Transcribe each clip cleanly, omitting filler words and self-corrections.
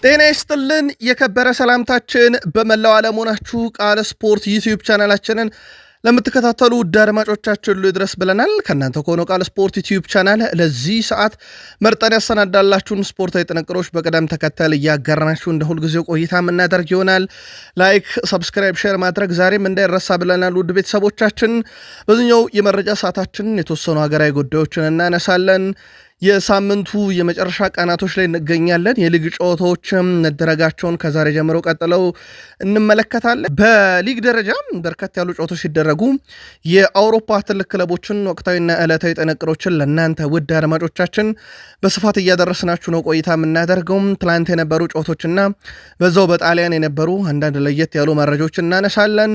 ጤና ይስጥልን የከበረ ሰላምታችን በመላው ዓለም ሆናችሁ ቃል ስፖርት ዩቲዩብ ቻናላችንን ለምትከታተሉ ውድ አድማጮቻችን ሁሉ ይድረስ ብለናል። ከእናንተ ከሆነው ቃል ስፖርት ዩቲዩብ ቻናል ለዚህ ሰዓት መርጠን ያሰናዳላችሁን ስፖርታዊ ጥንቅሮች በቅደም ተከተል እያጋራናችሁ እንደ ሁልጊዜው ቆይታ የምናደርግ ይሆናል። ላይክ፣ ሰብስክራይብ፣ ሼር ማድረግ ዛሬም እንዳይረሳ ብለናል። ውድ ቤተሰቦቻችን በዚህኛው የመረጃ ሰዓታችን የተወሰኑ ሀገራዊ ጉዳዮችን እናነሳለን። የሳምንቱ የመጨረሻ ቀናቶች ላይ እንገኛለን። የሊግ ጨዋታዎችም መደረጋቸውን ከዛሬ ጀምሮ ቀጥለው እንመለከታለን። በሊግ ደረጃ በርከት ያሉ ጨዋታዎች ሲደረጉ የአውሮፓ ትልቅ ክለቦችን ወቅታዊና ዕለታዊ ጥንቅሮችን ለእናንተ ውድ አድማጮቻችን በስፋት እያደረስናችሁ ነው ቆይታ የምናደርገው። ትላንት የነበሩ ጨዋታዎችና በዛው በጣሊያን የነበሩ አንዳንድ ለየት ያሉ መረጃዎችን እናነሳለን።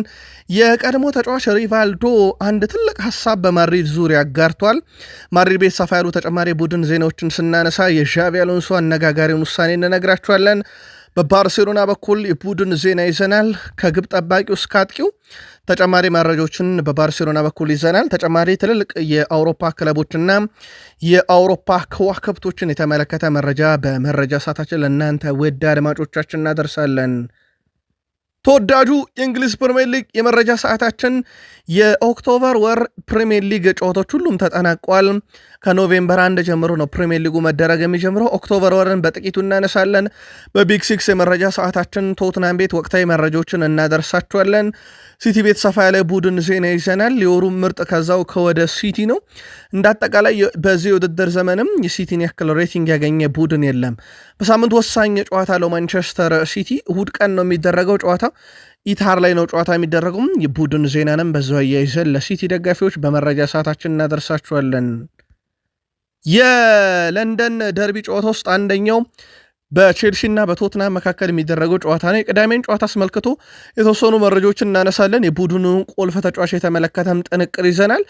የቀድሞ ተጫዋች ሪቫልዶ አንድ ትልቅ ሀሳብ በማድሪድ ዙሪያ አጋርቷል። ማድሪድ ቤት ሰፋ ያሉ ተጨማሪ ቡድን ዜናዎችን ስናነሳ የዣቪ አሎንሶ አነጋጋሪውን ውሳኔ እንነግራችኋለን። በባርሴሎና በኩል የቡድን ዜና ይዘናል። ከግብ ጠባቂው እስከ አጥቂው ተጨማሪ መረጃዎችን በባርሴሎና በኩል ይዘናል። ተጨማሪ ትልልቅ የአውሮፓ ክለቦችና የአውሮፓ ከዋክብቶችን የተመለከተ መረጃ በመረጃ ሰዓታችን ለእናንተ ውድ አድማጮቻችን እናደርሳለን። ተወዳጁ የእንግሊዝ ፕሪሚየር ሊግ የመረጃ ሰዓታችን የኦክቶበር ወር ፕሪሚየር ሊግ ጨዋታዎች ሁሉም ተጠናቋል። ከኖቬምበር 1 ጀምሮ ነው ፕሪሚየር ሊጉ መደረግ የሚጀምረው። ኦክቶበር ወርን በጥቂቱ እናነሳለን። በቢግ ሲክስ የመረጃ ሰዓታችን ቶትናም ቤት ወቅታዊ መረጃዎችን እናደርሳችኋለን። ሲቲ ቤት ሰፋ ያለ ቡድን ዜና ይዘናል። የወሩ ምርጥ ከዛው ከወደ ሲቲ ነው። እንዳጠቃላይ በዚህ የውድድር ዘመንም የሲቲን ያክል ሬቲንግ ያገኘ ቡድን የለም። በሳምንት ወሳኝ ጨዋታ ለው ማንቸስተር ሲቲ እሁድ ቀን ነው የሚደረገው ጨዋታ ኢታር ላይ ነው ጨዋታ የሚደረጉም። የቡድን ዜናንም በዛው አያይዘን ለሲቲ ደጋፊዎች በመረጃ ሰዓታችን እናደርሳችኋለን። የለንደን ደርቢ ጨዋታ ውስጥ አንደኛው በቼልሲና በቶትናም መካከል የሚደረገው ጨዋታ ነው። የቅዳሜን ጨዋታ አስመልክቶ የተወሰኑ መረጃዎችን እናነሳለን። የቡድኑ ቁልፍ ተጫዋች የተመለከተም ጥንቅር ይዘናል።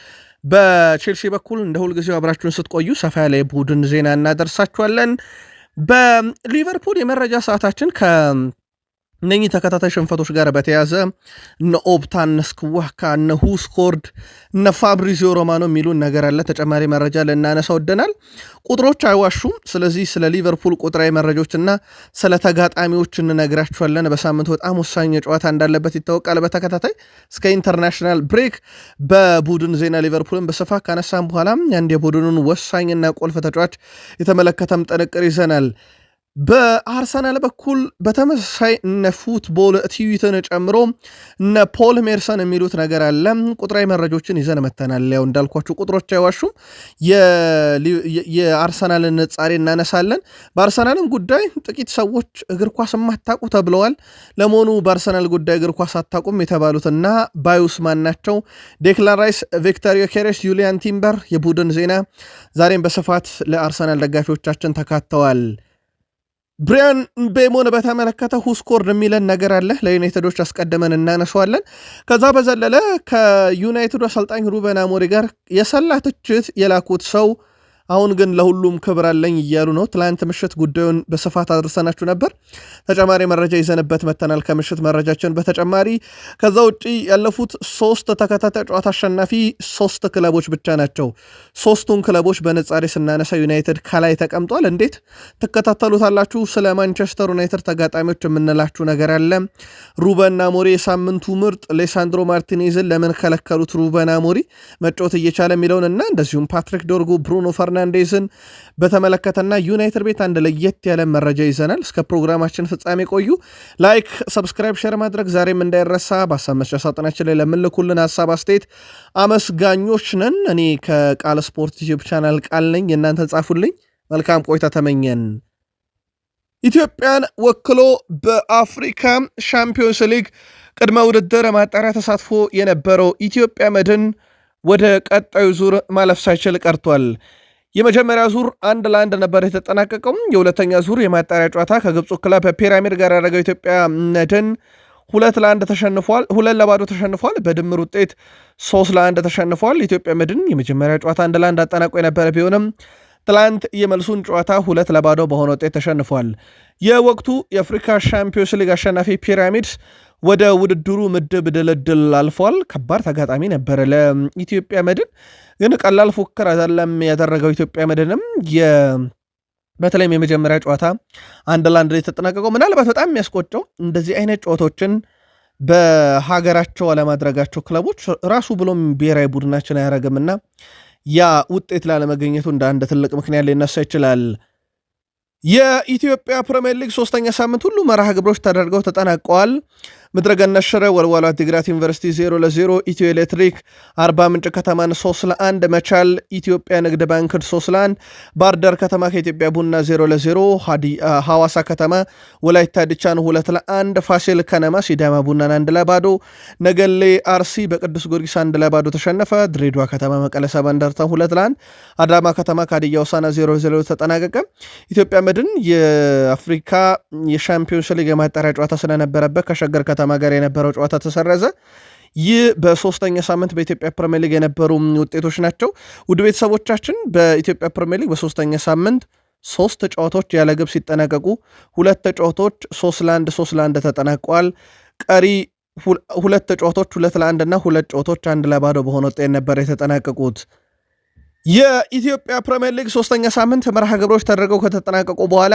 በቼልሲ በኩል እንደ ሁልጊዜው አብራችሁን ስትቆዩ ሰፋ ያለ የቡድን ዜና እናደርሳችኋለን። በሊቨርፑል የመረጃ ሰዓታችን እነኚህ ተከታታይ ሽንፈቶች ጋር በተያዘ እነ ኦፕታ፣ እነ ስክዋካ፣ እነ ሁስኮርድ፣ እነ ፋብሪዚዮ ሮማኖ የሚሉን ነገር አለ። ተጨማሪ መረጃ ልናነሳ ወደናል። ቁጥሮች አይዋሹም። ስለዚህ ስለ ሊቨርፑል ቁጥራዊ መረጃዎችና ስለ ተጋጣሚዎች እንነግራችኋለን። በሳምንቱ በጣም ወሳኝ ጨዋታ እንዳለበት ይታወቃል። በተከታታይ እስከ ኢንተርናሽናል ብሬክ በቡድን ዜና ሊቨርፑልን በስፋት ካነሳም በኋላ አንድ የቡድኑን ወሳኝና ቁልፍ ተጫዋች የተመለከተም ጥንቅር ይዘናል። በአርሰናል በኩል በተመሳሳይ እነ ፉትቦል ትዊትን ጨምሮ እነ ፖል ሜርሰን የሚሉት ነገር አለ። ቁጥራዊ መረጃዎችን ይዘን መተናል። ያው እንዳልኳችሁ ቁጥሮች አይዋሹም። የአርሰናልን ንጻሬ እናነሳለን። በአርሰናልን ጉዳይ ጥቂት ሰዎች እግር ኳስ የማታውቁ ተብለዋል። ለመሆኑ በአርሰናል ጉዳይ እግር ኳስ አታውቁም የተባሉትና ባዩስ ማን ናቸው? ዴክላን ራይስ፣ ቪክተር ዮኬሬስ፣ ዩሊያን ቲምበር የቡድን ዜና ዛሬም በስፋት ለአርሰናል ደጋፊዎቻችን ተካተዋል። ብሪያን ቤሞን በተመለከተ ሁስኮርድ የሚለን ነገር አለ። ለዩናይትዶች አስቀድመን እናነሷለን። ከዛ በዘለለ ከዩናይትዱ አሰልጣኝ ሩበን አሞሪም ጋር የሰላ ትችት የላኩት ሰው አሁን ግን ለሁሉም ክብር አለኝ እያሉ ነው። ትላንት ምሽት ጉዳዩን በስፋት አድርሰናችሁ ነበር። ተጨማሪ መረጃ ይዘንበት መተናል ከምሽት መረጃችን በተጨማሪ። ከዛ ውጭ ያለፉት 3 ተከታታይ ጨዋታ አሸናፊ 3 ክለቦች ብቻ ናቸው። 3ቱን ክለቦች በንጻሬ ስናነሳ ዩናይትድ ከላይ ተቀምጧል። እንዴት ትከታተሉታላችሁ? ስለ ማንቸስተር ዩናይትድ ተጋጣሚዎች የምንላችሁ ነገር አለ። ሩበን አሞሪም የሳምንቱ ምርጥ ሌሳንድሮ ማርቲኔዝን ለምን ከለከሉት ሩበን አሞሪም መጫወት እየቻለ የሚለውንና እንደዚሁም ፓትሪክ ዶርጉ፣ ብሩኖ ፈርናንዴዝን በተመለከተና ዩናይትድ ቤት አንድ ለየት ያለ መረጃ ይዘናል። እስከ ፕሮግራማችን ፍጻሜ ቆዩ። ላይክ፣ ሰብስክራይብ፣ ሼር ማድረግ ዛሬም እንዳይረሳ። በሀሳብ መስጫ ሳጥናችን ላይ ለምልኩልን ሀሳብ አስተያየት አመስጋኞች ነን። እኔ ከቃል ስፖርት ዩቲዩብ ቻናል ቃል ነኝ። የእናንተን ጻፉልኝ። መልካም ቆይታ ተመኘን። ኢትዮጵያን ወክሎ በአፍሪካ ሻምፒዮንስ ሊግ ቅድመ ውድድር ማጣሪያ ተሳትፎ የነበረው ኢትዮጵያ መድን ወደ ቀጣዩ ዙር ማለፍ ሳይችል ቀርቷል። የመጀመሪያ ዙር 1-1 ነበር የተጠናቀቀው። የሁለተኛ ዙር የማጣሪያ ጨዋታ ከግብፁ ክለብ ፒራሚድ ጋር ያደረገው ኢትዮጵያ መድን 2-1 ተሸንፏል። 2-0 ተሸንፏል። በድምር ውጤት 3-1 ተሸንፏል። ኢትዮጵያ መድን የመጀመሪያ ጨዋታ 1-1 አጠናቆ የነበረ ቢሆንም ትላንት የመልሱን ጨዋታ 2-0 በሆነ ውጤት ተሸንፏል። የወቅቱ የአፍሪካ ሻምፒዮንስ ሊግ አሸናፊ ፒራሚድስ ወደ ውድድሩ ምድብ ድልድል አልፏል። ከባድ ተጋጣሚ ነበረ ለኢትዮጵያ መድን፣ ግን ቀላል ፉክክር አይደለም ያደረገው። ኢትዮጵያ መድንም በተለይም የመጀመሪያ ጨዋታ 1-1 ላይ ተጠናቀቀው። ምናልባት በጣም የሚያስቆጨው እንደዚህ አይነት ጨዋታዎችን በሀገራቸው አለማድረጋቸው ክለቦች ራሱ ብሎም ብሔራዊ ቡድናችን አያረግምና ያ ውጤት ላለመገኘቱ እንደ አንድ ትልቅ ምክንያት ሊነሳ ይችላል። የኢትዮጵያ ፕሪሚየር ሊግ 3ኛ ሳምንት ሁሉ መርሃ ግብሮች ተደርገው ተጠናቀዋል። ምድረገነት ሽረ ወልዋሎ ዓዲግራት ዩኒቨርሲቲ 0-0፣ ኢትዮ ኤሌክትሪክ አርባ ምንጭ ከተማን 3-1፣ መቻል ኢትዮጵያ ንግድ ባንክን 3-1፣ ባህር ዳር ከተማ ከኢትዮጵያ ቡና 0-0፣ ሐዋሳ ከተማ ወላይታ ዲቻን 2-1፣ ፋሲል ከነማ ሲዳማ ቡናን 1-0፣ ነገሌ አርሲ በቅዱስ ጊዮርጊስ 1-0 ተሸነፈ። ድሬዳዋ ከተማ መቀለ ሰባ እንደርታን 2-1፣ አዳማ ከተማ ከሀዲያ ሆሳዕና 0-0 ተጠናቀቀ። ኢትዮጵያ መድን የአፍሪካ የሻምፒዮንስ ሊግ የማጣሪያ ጨዋታ ስለነበረበት ከሸገር ከተማ ጋር የነበረው ጨዋታ ተሰረዘ። ይህ በሶስተኛ ሳምንት በኢትዮጵያ ፕሪሚየር ሊግ የነበሩ ውጤቶች ናቸው። ውድ ቤተሰቦቻችን በኢትዮጵያ ፕሪሚየር ሊግ በሶስተኛ ሳምንት 3 ጨዋታዎች ያለ ግብ ሲጠናቀቁ 2 ጨዋታዎች 3-1 ተጠናቀዋል። ቀሪ 2 ጨዋታዎች 2-1 እና 2 ጨዋታዎች 1-0 በሆነ ውጤት ነበር የተጠናቀቁት። የኢትዮጵያ ፕሪሚየር ሊግ 3ኛ ሳምንት መርሃ ግብሮች ተደርገው ከተጠናቀቁ በኋላ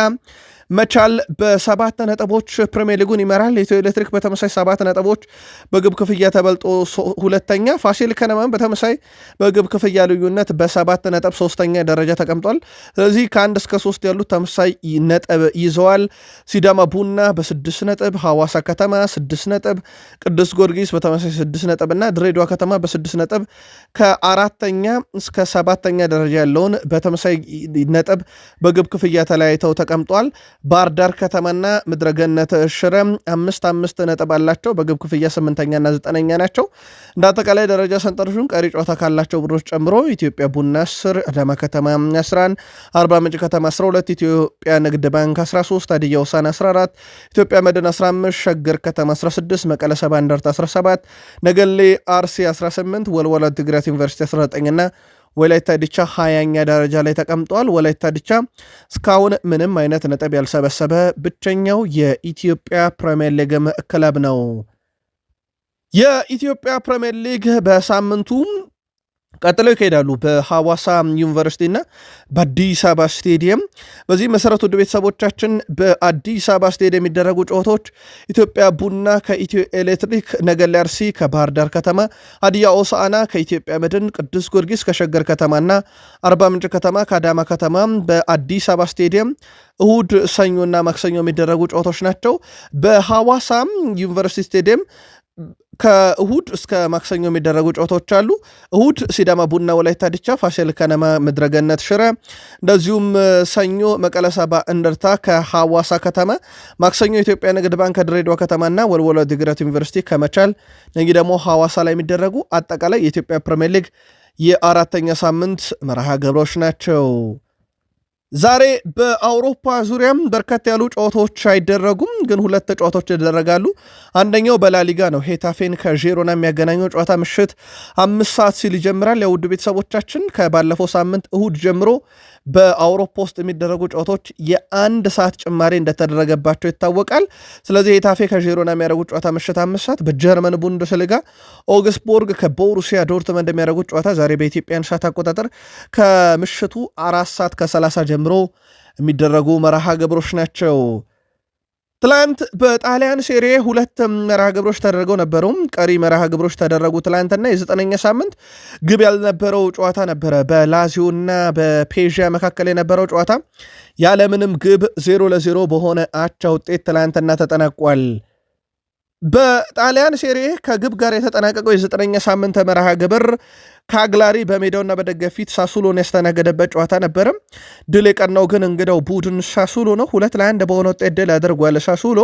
መቻል በ7 ነጥቦች ፕሪሚየር ሊጉን ይመራል። ኢትዮ ኤሌክትሪክ በተመሳይ 7 ነጥቦች በግብ ክፍያ ተበልጦ ሁለተኛ፣ ፋሲል ከነማን በተመሳይ በግብ ክፍያ ልዩነት በ7 ነጥብ 3ኛ ደረጃ ተቀምጧል። ስለዚህ ከ1 እስከ 3 ያሉት ተመሳይ ነጥብ ይዘዋል። ሲዳማ ቡና በ6 ነጥብ፣ ሐዋሳ ከተማ 6 ነጥብ፣ ቅዱስ ጊዮርጊስ በተመሳይ 6 ነጥብ እና ድሬዳዋ ከተማ በ6 ነጥብ ከ4ኛ እስከ 7ኛ ደረጃ ያለውን በተመሳይ ነጥብ በግብ ክፍያ ተለያይተው ተቀምጧል። ባህር ዳር ከተማና ምድረገነት ሽረ 5 ነጥብ አላቸው። በግብ ክፍያ 8ኛና 9ኛ ናቸው። እንደ አጠቃላይ ደረጃ ሰንጠረዡን ቀሪ ጨዋታ ካላቸው ቡድኖች ጨምሮ ኢትዮጵያ ቡና 10፣ አዳማ ከተማ 11፣ አርባ ምንጭ ከተማ 12፣ ኢትዮጵያ ንግድ ባንክ 13፣ ሀዲያ ሆሳዕና 14፣ ኢትዮጵያ መድን 15፣ ሸገር ከተማ 16፣ መቀለ ሰባ እንደርታ 17፣ ነገሌ አርሲ 18፣ ወልዋሎ ዓዲግራት ዩኒቨርሲቲ 19 እና ወላይታ ዲቻ 20ኛ ደረጃ ላይ ተቀምጧል። ወላይታ ዲቻ እስካሁን ምንም አይነት ነጥብ ያልሰበሰበ ብቸኛው የኢትዮጵያ ፕሪሚየር ሊግ ክለብ ነው። የኢትዮጵያ ፕሪሚየር ሊግ በሳምንቱ ቀጥለው ይካሄዳሉ በሐዋሳ ዩኒቨርሲቲ እና በአዲስ አበባ ስቴዲየም። በዚህ መሰረት ውድ ቤተሰቦቻችን በአዲስ አበባ ስቴዲየም የሚደረጉ ጨዋታዎች ኢትዮጵያ ቡና ከኢትዮ ኤሌክትሪክ፣ ነገሌ አርሲ ከባህር ዳር ከተማ፣ ሀዲያ ሆሳዕና ከኢትዮጵያ መድን፣ ቅዱስ ጊዮርጊስ ከሸገር ከተማና አርባ ምንጭ ከተማ ከአዳማ ከተማ በአዲስ አበባ ስቴዲየም እሁድ፣ ሰኞና ማክሰኞ የሚደረጉ ጨዋታዎች ናቸው። በሐዋሳም ዩኒቨርሲቲ ስቴዲየም ከእሁድ እስከ ማክሰኞ የሚደረጉ ጨዋታዎች አሉ። እሁድ ሲዳማ ቡና ወላይታ ዲቻ፣ ፋሲል ከነማ ምድረገነት ሽረ፣ እንደዚሁም ሰኞ መቀለ ሰባ እንደርታ ከሐዋሳ ከተማ፣ ማክሰኞ ኢትዮጵያ ንግድ ባንክ ከድሬዳዋ ከተማና ወልዋሎ ዓዲግራት ዩኒቨርሲቲ ከመቻል። እነዚህ ደግሞ ሐዋሳ ላይ የሚደረጉ አጠቃላይ የኢትዮጵያ ፕሪሚየር ሊግ የ4ኛ ሳምንት መርሃ ግብሮች ናቸው። ዛሬ በአውሮፓ ዙሪያም በርከት ያሉ ጨዋታዎች አይደረጉም፣ ግን 2 ጨዋታዎች ይደረጋሉ። አንደኛው በላሊጋ ነው። ሄታፌን ከዢሮና የሚያገናኘው ጨዋታ ምሽት 5 ሰዓት ሲል ይጀምራል። የውድ ቤተሰቦቻችን ከባለፈው ሳምንት እሁድ ጀምሮ በአውሮፓ ውስጥ የሚደረጉ ጨዋታዎች የ1 ሰዓት ጭማሪ እንደተደረገባቸው ይታወቃል። ስለዚህ ሄታፌ ከዢሮና የሚያደርጉት ጨዋታ ምሽት 5 ሰዓት፣ በጀርመን ቡንደስሊጋ ኦግስቡርግ ከቦሩሲያ ዶርትመንድ እንደሚያደርጉት ጨዋታ ዛሬ በኢትዮጵያን ሰዓት አቆጣጠር ከምሽቱ 4 ሰዓት ከ30 ጀምሮ የሚደረጉ መርሃ ግብሮች ናቸው። ትላንት በጣሊያን ሴሪ 2 መርሃ ግብሮች ተደርገው ነበሩም። ቀሪ መርሃ ግብሮች ተደረጉ ትላንትና። የ9ኛ ሳምንት ግብ ያልነበረው ጨዋታ ነበረ። በላዚዮና በፔዥያ መካከል የነበረው ጨዋታ ያለምንም ግብ 0-0 በሆነ አቻ ውጤት ትላንትና ተጠናቋል። በጣሊያን ሴሪ ከግብ ጋር የተጠናቀቀው የ9ኛ ሳምንት መርሃ ግብር ካግላሪ በሜዳውና በደገፊት ሳሱሎን ያስተናገደበት ጨዋታ ነበረ። ድል የቀናው ግን እንግዳው ቡድን ሳሱሎ ነው። 2-1 በሆነ ውጤት ድል ያደርጓል ሳሱሎ።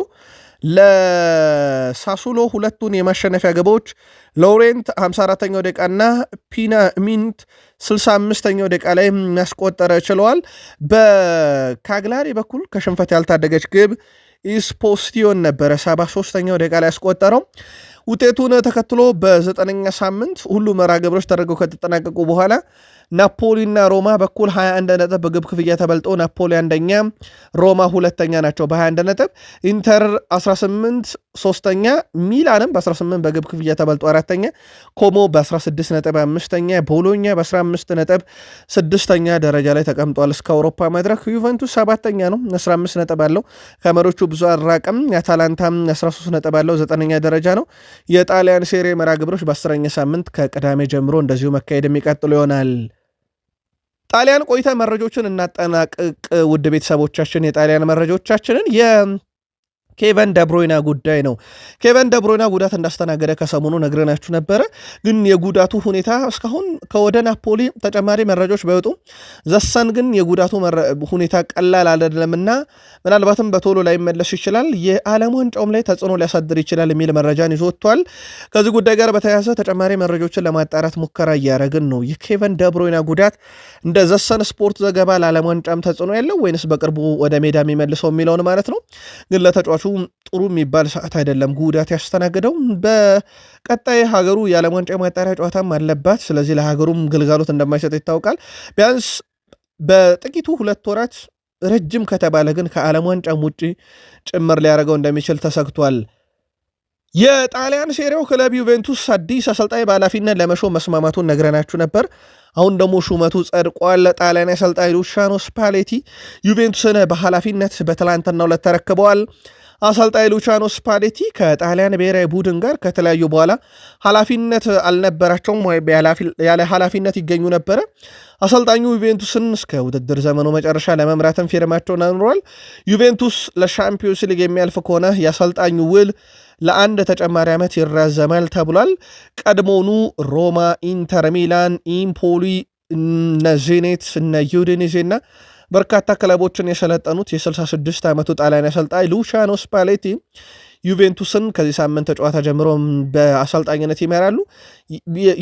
ለሳሱሎ 2ቱን የማሸነፊያ ግቦች ሎሬንት 54ኛው ደቂቃና ፒና ሚንት 65ኛው ደቂቃ ላይ ያስቆጠረ ችለዋል። በካግላሪ በኩል ከሽንፈት ያልታደገች ግብ ኢስፖስቲዮን ነበረ 73ኛው ደቂቃ ላይ ያስቆጠረው። ውጤቱን ተከትሎ በ9ኛ ሳምንት ሁሉ መርሃ ግብሮች ተደርገው ከተጠናቀቁ በኋላ ናፖሊና ሮማ በኩል 21 ነጥብ በግብ ክፍያ ተበልጦ ናፖሊ አንደኛ፣ ሮማ ሁለተኛ ናቸው በ21 ነጥብ። ኢንተር 18 ሶስተኛ፣ ሚላንም በ18 በግብ ክፍያ ተበልጦ አራተኛ፣ ኮሞ በ16 ነጥብ አምስተኛ፣ ቦሎኛ በ15 ነጥብ ስድስተኛ ደረጃ ላይ ተቀምጧል። እስከ አውሮፓ መድረክ ዩቨንቱስ ሰባተኛ ነው 15 ነጥብ አለው፣ ከመሪዎቹ ብዙ አራቅም። የአታላንታም 13 ነጥብ አለው 9ኛ ደረጃ ነው። የጣሊያን ሴሪ መርሃ ግብሮች በ10ኛ ሳምንት ከቅዳሜ ጀምሮ እንደዚሁ መካሄድ የሚቀጥሉ ይሆናል። ጣሊያን ቆይታ መረጃዎችን እናጠናቅቅ። ውድ ቤተሰቦቻችን የጣሊያን መረጃዎቻችንን ኬቨን ደብሮይና ጉዳይ ነው። ኬቨን ደብሮይና ጉዳት እንዳስተናገደ ከሰሞኑ ነግረናችሁ ነበረ። ግን የጉዳቱ ሁኔታ እስካሁን ከወደ ናፖሊ ተጨማሪ መረጃዎች ባይወጡ ዘሰን ግን የጉዳቱ ሁኔታ ቀላል አይደለምና ምናልባትም በቶሎ ላይመለስ ይችላል፣ የዓለም ዋንጫውም ላይ ተጽዕኖ ሊያሳድር ይችላል የሚል መረጃን ይዞ ወጥቷል። ከዚህ ጉዳይ ጋር በተያያዘ ተጨማሪ መረጃዎችን ለማጣራት ሙከራ እያደረግን ነው። የኬቨን ደብሮይና ጉዳት እንደ ዘሰን ስፖርት ዘገባ ለዓለም ዋንጫም ተጽዕኖ ያለው ወይንስ በቅርቡ ወደ ሜዳ የሚመልሰው የሚለውን ማለት ነው። ግን ለተጫዋቹ ጥሩ የሚባል ሰዓት አይደለም ጉዳት ያስተናገደው። በቀጣይ ሀገሩ የዓለም ዋንጫ ማጣሪያ ጨዋታም አለባት። ስለዚህ ለሀገሩም ግልጋሎት እንደማይሰጥ ይታወቃል። ቢያንስ በጥቂቱ 2 ወራት ረጅም ከተባለ ግን ከዓለም ዋንጫም ውጭ ጭምር ሊያደርገው እንደሚችል ተሰግቷል። የጣሊያን ሴሪያው ክለብ ዩቬንቱስ አዲስ አሰልጣኝ በኃላፊነት ለመሾም መስማማቱን ነግረናችሁ ነበር። አሁን ደግሞ ሹመቱ ጸድቋል። ጣሊያን አሰልጣኝ ሉቺያኖ ስፓሌቲ ዩቬንቱስን በኃላፊነት በትላንትናው ዕለት ተረክበዋል። አሰልጣኝ ሉቺያኖ ስፓሌቲ ከጣሊያን ብሔራዊ ቡድን ጋር ከተለያዩ በኋላ ኃላፊነት አልነበራቸውም ወይም ያለ ኃላፊነት ይገኙ ነበረ። አሰልጣኙ ዩቬንቱስን እስከ ውድድር ዘመኑ መጨረሻ ለመምራትም ፊርማቸውን አኑረዋል። ዩቬንቱስ ለሻምፒዮንስ ሊግ የሚያልፍ ከሆነ የአሰልጣኙ ውል ለአንድ ተጨማሪ ዓመት ይራዘማል ተብሏል። ቀድሞውኑ ሮማ፣ ኢንተር ሚላን፣ ኢምፖሊ፣ እነ ዜኔት፣ እነ ዩዲኔዜ እና በርካታ ክለቦችን የሰለጠኑት የ66 ዓመቱ ጣሊያን አሰልጣኝ ሉቺያኖ ስፓሌቲ ዩቬንቱስን ከዚህ ሳምንት ጨዋታ ጀምሮ በአሰልጣኝነት ይመራሉ።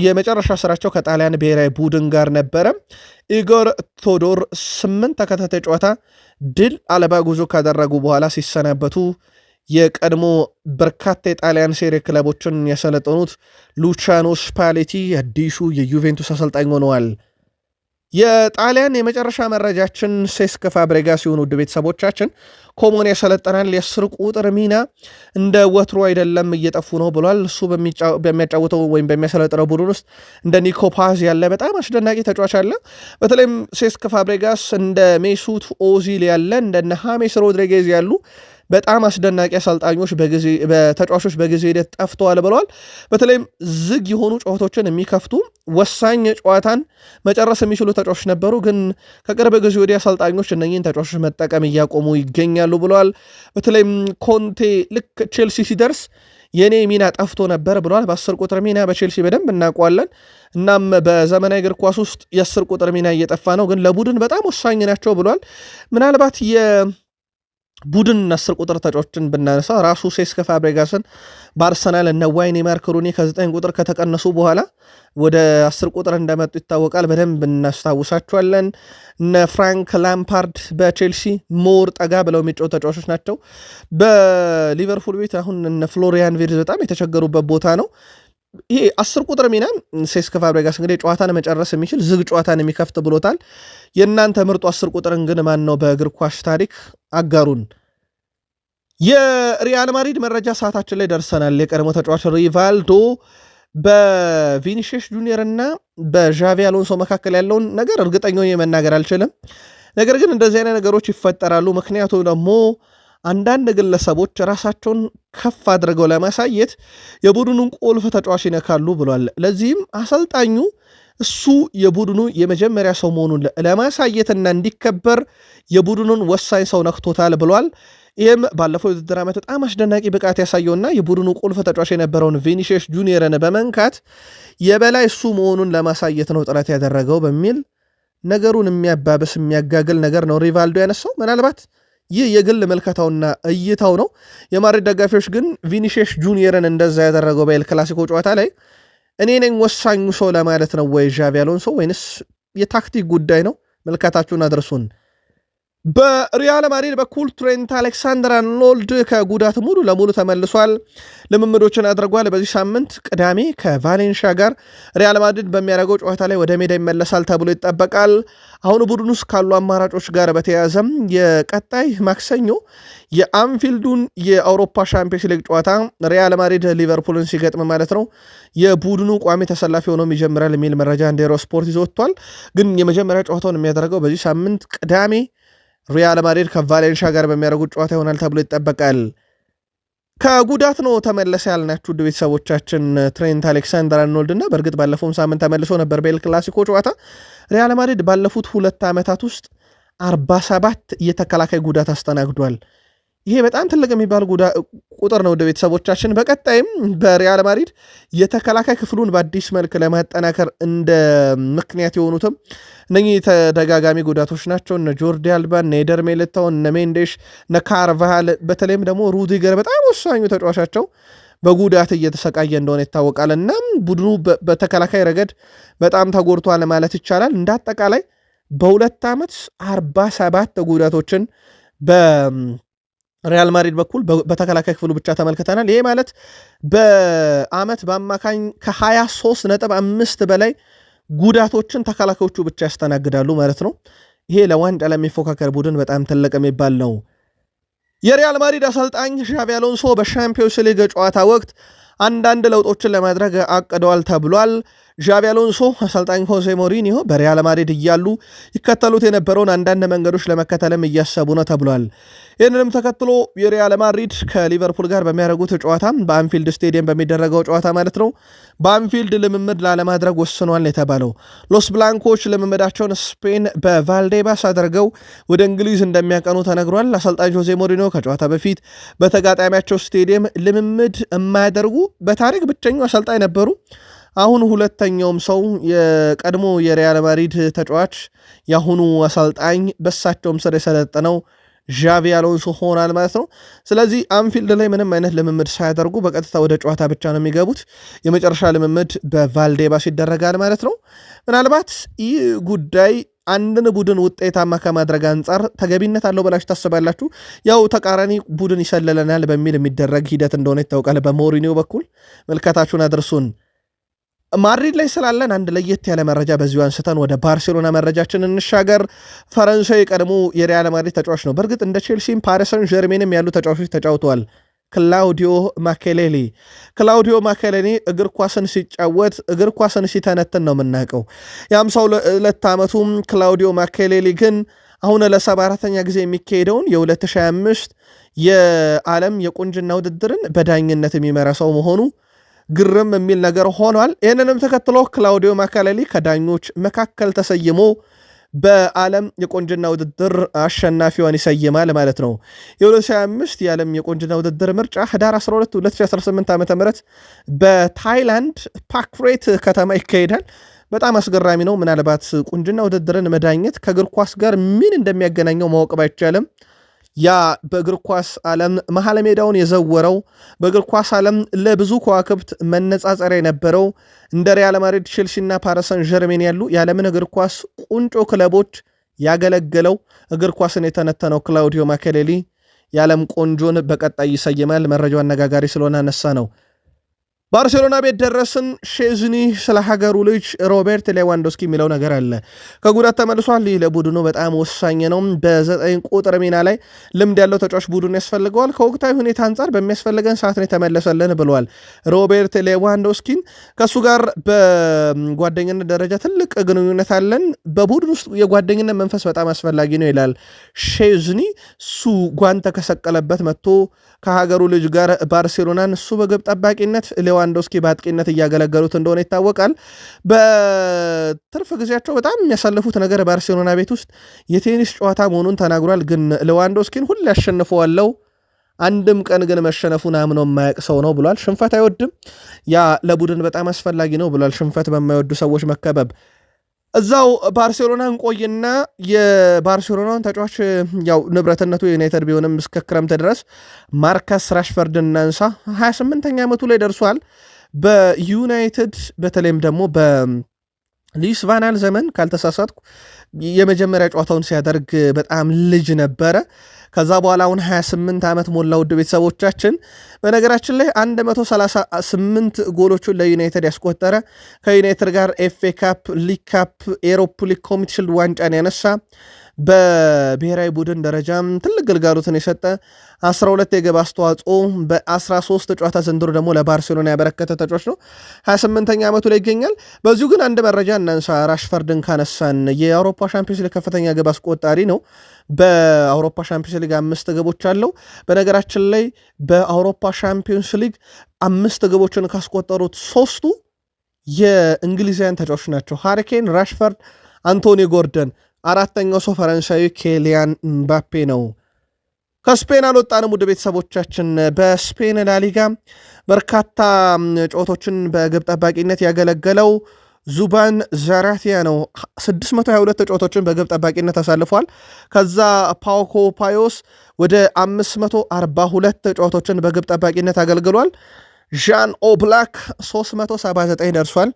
የመጨረሻ ስራቸው ከጣሊያን ብሔራዊ ቡድን ጋር ነበረ። ኢጎር ቶዶር 8 ተከታታይ ጨዋታ ድል አልባ ጉዞ ካደረጉ በኋላ ሲሰናበቱ የቀድሞ በርካታ የጣሊያን ሴሪ ክለቦችን ያሰለጠኑት ሉቺያኖ ስፓሌቲ አዲሱ የዩቬንቱስ አሰልጣኝ ሆነዋል። የጣሊያን የመጨረሻ መረጃችን ሴስክ ፋብሬጋስ ሲሆኑ ውድ ቤተሰቦቻችን ኮሞን ያሰለጠናል። የ10 ቁጥር ሚና እንደ ወትሮ አይደለም እየጠፉ ነው ብሏል። እሱ በሚያጫውተው ወይም በሚያሰለጥነው ቡድን ውስጥ እንደ ኒኮ ፓዝ ያለ በጣም አስደናቂ ተጫዋች አለ። በተለይም ሴስክ ፋብሬጋስ እንደ ሜሱት ኦዚል ያለ እንደነ ሃሜስ ሮድሪጌዝ ያሉ በጣም አስደናቂ አሰልጣኞች በተጫዋቾች በጊዜ ሂደት ጠፍተዋል ብለዋል። በተለይም ዝግ የሆኑ ጨዋታዎችን የሚከፍቱ ወሳኝ ጨዋታን መጨረስ የሚችሉ ተጫዋቾች ነበሩ፣ ግን ከቅርብ ጊዜ ወዲህ አሰልጣኞች እነኝህን ተጫዋቾች መጠቀም እያቆሙ ይገኛሉ ብለዋል። በተለይም ኮንቴ ልክ ቼልሲ ሲደርስ የኔ ሚና ጠፍቶ ነበር ብለዋል። በ10 ቁጥር ሚና በቼልሲ በደንብ እናውቀዋለን። እናም በዘመናዊ እግር ኳስ ውስጥ የ10 ቁጥር ሚና እየጠፋ ነው፣ ግን ለቡድን በጣም ወሳኝ ናቸው ብለዋል። ምናልባት ቡድን 10 ቁጥር ተጫዋቾችን ብናነሳ ራሱ ሴስክ ፋብሬጋስን በአርሰናል እነ ዋይን ማርክ ሩኒ ከ9 ቁጥር ከተቀነሱ በኋላ ወደ 10 ቁጥር እንደመጡ ይታወቃል። በደንብ እናስታውሳቸዋለን። እነ ፍራንክ ላምፓርድ በቼልሲ ሞር ጠጋ ብለው የሚጫወቱ ተጫዋቾች ናቸው። በሊቨርፑል ቤት አሁን እነ ፍሎሪያን ቪርዝ በጣም የተቸገሩበት ቦታ ነው። ይሄ 10 ቁጥር ሚና ሴስክ ፋብሬጋስ እንግዲህ ጨዋታን መጨረስ የሚችል ዝግ ጨዋታን የሚከፍት ብሎታል። የእናንተ ምርጡ 10 ቁጥርን ግን ማን ነው? በእግር ኳስ ታሪክ አጋሩን። የሪያል ማድሪድ መረጃ ሰዓታችን ላይ ደርሰናል። የቀድሞ ተጫዋች ሪቫልዶ በቪኒሺየስ ጁኒየር እና በዣቪ አሎንሶ መካከል ያለውን ነገር እርግጠኛ መናገር አልችልም። ነገር ግን እንደዚህ አይነት ነገሮች ይፈጠራሉ። ምክንያቱ ደግሞ አንዳንድ ግለሰቦች ራሳቸውን ከፍ አድርገው ለማሳየት የቡድኑን ቁልፍ ተጫዋች ይነካሉ ብሏል። ለዚህም አሰልጣኙ እሱ የቡድኑ የመጀመሪያ ሰው መሆኑን ለማሳየትና እንዲከበር የቡድኑን ወሳኝ ሰው ነክቶታል ብሏል። ይህም ባለፈው የውድድር ዓመት በጣም አስደናቂ ብቃት ያሳየውና የቡድኑ ቁልፍ ተጫዋች የነበረውን ቪኒሺየስ ጁኒየርን በመንካት የበላይ እሱ መሆኑን ለማሳየት ነው ጥረት ያደረገው በሚል ነገሩን የሚያባብስ የሚያጋግል ነገር ነው ሪቫልዶ ያነሳው። ምናልባት ይህ የግል መልከታውና እይታው ነው። የማድሪድ ደጋፊዎች ግን ቪኒሺየስ ጁኒየርን እንደዛ ያደረገው በኤል ክላሲኮ ጨዋታ ላይ እኔ ነኝ ወሳኙ ሰው ለማለት ነው ወይ ዣቪ አሎንሶ ወይንስ የታክቲክ ጉዳይ ነው? መልከታችሁን አድርሱን። በሪያል ማድሪድ በኩል ትሬንት አሌክሳንደር-አርኖልድ ከጉዳት ሙሉ ለሙሉ ተመልሷል። ልምምዶችን አድርጓል። በዚህ ሳምንት ቅዳሜ ከቫሌንሺያ ጋር ሪያል ማድሪድ በሚያደርገው ጨዋታ ላይ ወደ ሜዳ ይመለሳል ተብሎ ይጠበቃል። አሁን ቡድን ውስጥ ካሉ አማራጮች ጋር በተያያዘም የቀጣይ ማክሰኞ የአንፊልዱን የአውሮፓ ሻምፒዮንስ ሊግ ጨዋታ ሪያል ማድሪድ ሊቨርፑልን ሲገጥም ማለት ነው የቡድኑ ቋሚ ተሰላፊ ሆኖም ይጀምራል የሚል መረጃ እንደ ዩሮስፖርት ይዞ ወጥቷል። ግን የመጀመሪያ ጨዋታውን የሚያደርገው በዚህ ሳምንት ቅዳሜ ሪያል ማድሪድ ከቫሌንሺያ ጋር በሚያደርጉት ጨዋታ ይሆናል ተብሎ ይጠበቃል። ከጉዳት ነው ተመለሰ ያልናችሁ ውድ ቤተሰቦቻችን ትሬንት አሌክሳንደር-አርኖልድ እና በእርግጥ ባለፈውም ሳምንት ተመልሶ ነበር በኤል ክላሲኮ ጨዋታ። ሪያል ማድሪድ ባለፉት 2 ዓመታት ውስጥ 47 የተከላካይ ጉዳት አስተናግዷል። ይሄ በጣም ትልቅ የሚባል ቁጥር ነው ውድ ቤተሰቦቻችን። በቀጣይም በሪያል ማድሪድ የተከላካይ ክፍሉን በአዲስ መልክ ለማጠናከር እንደ ምክንያት የሆኑትም እነኚህ ተደጋጋሚ ጉዳቶች ናቸው። እነ ጆርዲ አልባ፣ እነ ኤደር ሚሊታው፣ እነ ሜንዴሽ፣ እነ ካርቫሃል በተለይም ደግሞ ሩዲገር በጣም ወሳኙ ተጫዋቻቸው በጉዳት እየተሰቃየ እንደሆነ ይታወቃል። እናም ቡድኑ በተከላካይ ረገድ በጣም ተጎድቷል ማለት ይቻላል። እንደ አጠቃላይ በ2 ዓመት 47 ጉዳቶችን ሪያል ማድሪድ በኩል በተከላካይ ክፍሉ ብቻ ተመልክተናል። ይሄ ማለት በአመት በአማካኝ ከ23.5 በላይ ጉዳቶችን ተከላካዮቹ ብቻ ያስተናግዳሉ ማለት ነው። ይሄ ለዋንጫ ለሚፎካከር ቡድን በጣም ትልቅ የሚባል ነው። የሪያል ማድሪድ አሰልጣኝ ዣቪ አሎንሶ በሻምፒዮንስ ሊግ ጨዋታ ወቅት አንዳንድ ለውጦችን ለማድረግ አቅደዋል ተብሏል። ዣቪ አሎንሶ አሰልጣኝ ሆዜ ሞሪኒዮ በሪያል ማድሪድ እያሉ ይከተሉት የነበረውን አንዳንድ መንገዶች ለመከተልም እያሰቡ ነው ተብሏል። ይህንንም ተከትሎ የሪያል ማድሪድ ከሊቨርፑል ጋር በሚያደርጉት ጨዋታ በአንፊልድ ስቴዲየም በሚደረገው ጨዋታ ማለት ነው በአንፊልድ ልምምድ ላለማድረግ ወስኗል የተባለው ሎስ ብላንኮች ልምምዳቸውን ስፔን በቫልዴባስ አድርገው ወደ እንግሊዝ እንደሚያቀኑ ተነግሯል። አሰልጣኝ ሆዜ ሞሪኒዮ ከጨዋታ በፊት በተጋጣሚያቸው ስቴዲየም ልምምድ የማያደርጉ በታሪክ ብቸኛው አሰልጣኝ ነበሩ። አሁን ሁለተኛውም ሰው የቀድሞ የሪያል ማድሪድ ተጫዋች የአሁኑ አሰልጣኝ በሳቸውም ስር የሰለጠነው ዣቪ አሎንሶ ሆናል ማለት ነው። ስለዚህ አንፊልድ ላይ ምንም አይነት ልምምድ ሳያደርጉ በቀጥታ ወደ ጨዋታ ብቻ ነው የሚገቡት። የመጨረሻ ልምምድ በቫልዴባስ ይደረጋል ማለት ነው። ምናልባት ይህ ጉዳይ አንድን ቡድን ውጤታማ ከማድረግ አንጻር ተገቢነት አለው ብላችሁ ታስባላችሁ? ያው ተቃራኒ ቡድን ይሰለለናል በሚል የሚደረግ ሂደት እንደሆነ ይታወቃል። በሞሪኒዮ በኩል መልከታችሁን አድርሱን። ማድሪድ ላይ ስላለን አንድ ለየት ያለ መረጃ በዚሁ አንስተን ወደ ባርሴሎና መረጃችን እንሻገር። ፈረንሳይ ቀድሞ የሪያል ማድሪድ ተጫዋች ነው። በእርግጥ እንደ ቼልሲም ፓሪስ ሰን ዠርሜንም ያሉ ተጫዋቾች ተጫውተዋል። ክላውዲዮ ማኬሌኒ እግር ኳስን ሲጫወት እግር ኳስን ሲተነትን ነው የምናውቀው። የ52 ዓመቱም ክላውዲዮ ማኬሌሊ ግን አሁን ለ74ኛ ጊዜ የሚካሄደውን የ2025 የዓለም የቁንጅና ውድድርን በዳኝነት የሚመራ ሰው መሆኑ ግርም የሚል ነገር ሆኗል። ይህንንም ተከትሎ ክላውዲዮ ማኬሌሊ ከዳኞች መካከል ተሰይሞ በዓለም የቆንጅና ውድድር አሸናፊዋን ይሰይማል ማለት ነው። የ2025 የዓለም የቆንጅና ውድድር ምርጫ ህዳር 12 2018 ዓ ም በታይላንድ ፓክፍሬት ከተማ ይካሄዳል። በጣም አስገራሚ ነው። ምናልባት ቁንጅና ውድድርን መዳኘት ከእግር ኳስ ጋር ምን እንደሚያገናኘው ማወቅ ባይቻልም ያ በእግር ኳስ ዓለም መሀል ሜዳውን የዘወረው በእግር ኳስ ዓለም ለብዙ ከዋክብት መነጻጸሪያ የነበረው እንደ ሪያል ማድሪድ፣ ቼልሲና ፓሪስ ሰን ዠርሜን ያሉ የዓለምን እግር ኳስ ቁንጮ ክለቦች ያገለገለው እግር ኳስን የተነተነው ክላውዲዮ ማኬሌሊ የዓለም ቆንጆን በቀጣይ ይሰይማል። መረጃው አነጋጋሪ ስለሆነ አነሳ ነው። ባርሴሎና ቤት ደረስን። ሼዝኒ ስለ ሀገሩ ልጅ ሮቤርት ሌዋንዶስኪ የሚለው ነገር አለ። ከጉዳት ተመልሷል። ይህ ለቡድኑ በጣም ወሳኝ ነው። በ9 ቁጥር ሚና ላይ ልምድ ያለው ተጫዋች ቡድኑ ያስፈልገዋል። ከወቅታዊ ሁኔታ አንጻር በሚያስፈልገን ሰዓት ነው የተመለሰልን ብለዋል ሮቤርት ሌዋንዶስኪን። ከእሱ ጋር በጓደኝነት ደረጃ ትልቅ ግንኙነት አለን። በቡድን ውስጥ የጓደኝነት መንፈስ በጣም አስፈላጊ ነው ይላል ሼዝኒ። እሱ ጓንት ተከሰቀለበት መጥቶ ከሀገሩ ልጅ ጋር ባርሴሎናን እሱ በግብ ጠባቂነት ሌዋንዶስኪ በአጥቂነት እያገለገሉት እንደሆነ ይታወቃል። በትርፍ ጊዜያቸው በጣም የሚያሳልፉት ነገር ባርሴሎና ቤት ውስጥ የቴኒስ ጨዋታ መሆኑን ተናግሯል። ግን ሌዋንዶስኪን ሁሌ ያሸንፈዋለው፣ አንድም ቀን ግን መሸነፉን አምኖ የማያውቅ ሰው ነው ብሏል። ሽንፈት አይወድም። ያ ለቡድን በጣም አስፈላጊ ነው ብሏል። ሽንፈት በማይወዱ ሰዎች መከበብ። እዛው ባርሴሎና እንቆይና የባርሴሎናውን ተጫዋች ያው ንብረትነቱ የዩናይትድ ቢሆንም እስከ ክረምት ድረስ ማርከስ ራሽፈርድ እናንሳ። 28ኛ ዓመቱ ላይ ደርሷል። በዩናይትድ በተለይም ደግሞ ሉዊስ ቫን ጋል ዘመን ካልተሳሳትኩ የመጀመሪያ ጨዋታውን ሲያደርግ በጣም ልጅ ነበረ። ከዛ በኋላ አሁን 28 ዓመት ሞላ። ውድ ቤተሰቦቻችን በነገራችን ላይ 138 ጎሎቹን ለዩናይትድ ያስቆጠረ ከዩናይትድ ጋር ኤፍኤ ካፕ፣ ሊግ ካፕ፣ ኤሮፕ ሊግ፣ ኮሚቲ ሺልድ ዋንጫን ያነሳ በብሔራዊ ቡድን ደረጃም ትልቅ ግልጋሎትን የሰጠ 12 የግብ አስተዋጽኦ በ13 ጨዋታ ዘንድሮ ደግሞ ለባርሴሎና ያበረከተ ተጫዋች ነው። 28ኛ ዓመቱ ላይ ይገኛል። በዚሁ ግን አንድ መረጃ እናንሳ። ራሽፈርድን ካነሳን የአውሮፓ ሻምፒዮንስ ሊግ ከፍተኛ ግብ አስቆጣሪ ነው። በአውሮፓ ሻምፒዮንስ ሊግ 5 ግቦች አለው። በነገራችን ላይ በአውሮፓ ሻምፒዮንስ ሊግ 5 ግቦችን ካስቆጠሩት 3ቱ የእንግሊዛውያን ተጫዋቾች ናቸው። ሃሪኬን፣ ራሽፈርድ፣ አንቶኒ ጎርደን። አራተኛው ሰው ፈረንሳዊ ኬሊያን ምባፔ ነው። ከስፔን አልወጣንም ውድ ቤተሰቦቻችን። በስፔን ላሊጋ በርካታ ጨዋታዎችን በግብ ጠባቂነት ያገለገለው ዙባን ዛራቲያ ነው። 622 ጨዋታዎችን በግብ ጠባቂነት አሳልፏል። ከዛ ፓውኮ ፓዮስ ወደ 542 ጨዋታዎችን በግብ ጠባቂነት አገልግሏል። ዣን ኦብላክ 379 ደርሷል።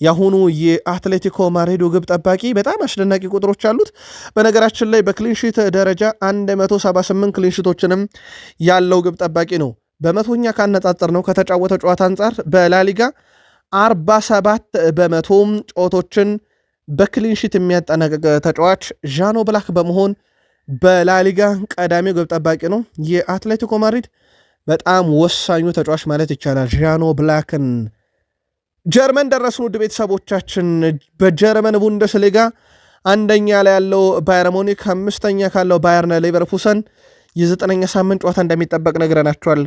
የአሁኑ የአትሌቲኮ ማድሪዱ ግብ ጠባቂ በጣም አስደናቂ ቁጥሮች አሉት። በነገራችን ላይ በክሊንሺት ደረጃ 178 ክሊንሺቶችንም ያለው ግብ ጠባቂ ነው። በመቶኛ ካነጻጸር ነው ከተጫወተ ጨዋታ አንጻር በላሊጋ 47 በመቶ ጨዋታዎችን በክሊንሺት የሚያጠናቀቅ ተጫዋች ዣን ኦብላክ በመሆን በላሊጋ ቀዳሚው ግብ ጠባቂ ነው። የአትሌቲኮ ማድሪድ በጣም ወሳኙ ተጫዋች ማለት ይቻላል ዣን ኦብላክን። ጀርመን ደረስን ውድ ቤተሰቦቻችን። በጀርመን ቡንደስሊጋ አንደኛ ላይ ያለው ባየር ሙኒክ፣ አምስተኛ ካለው ባየርን ሌቨርኩሰን የ9ኛ ሳምንት ጨዋታ እንደሚጠበቅ ነግረናቸዋል።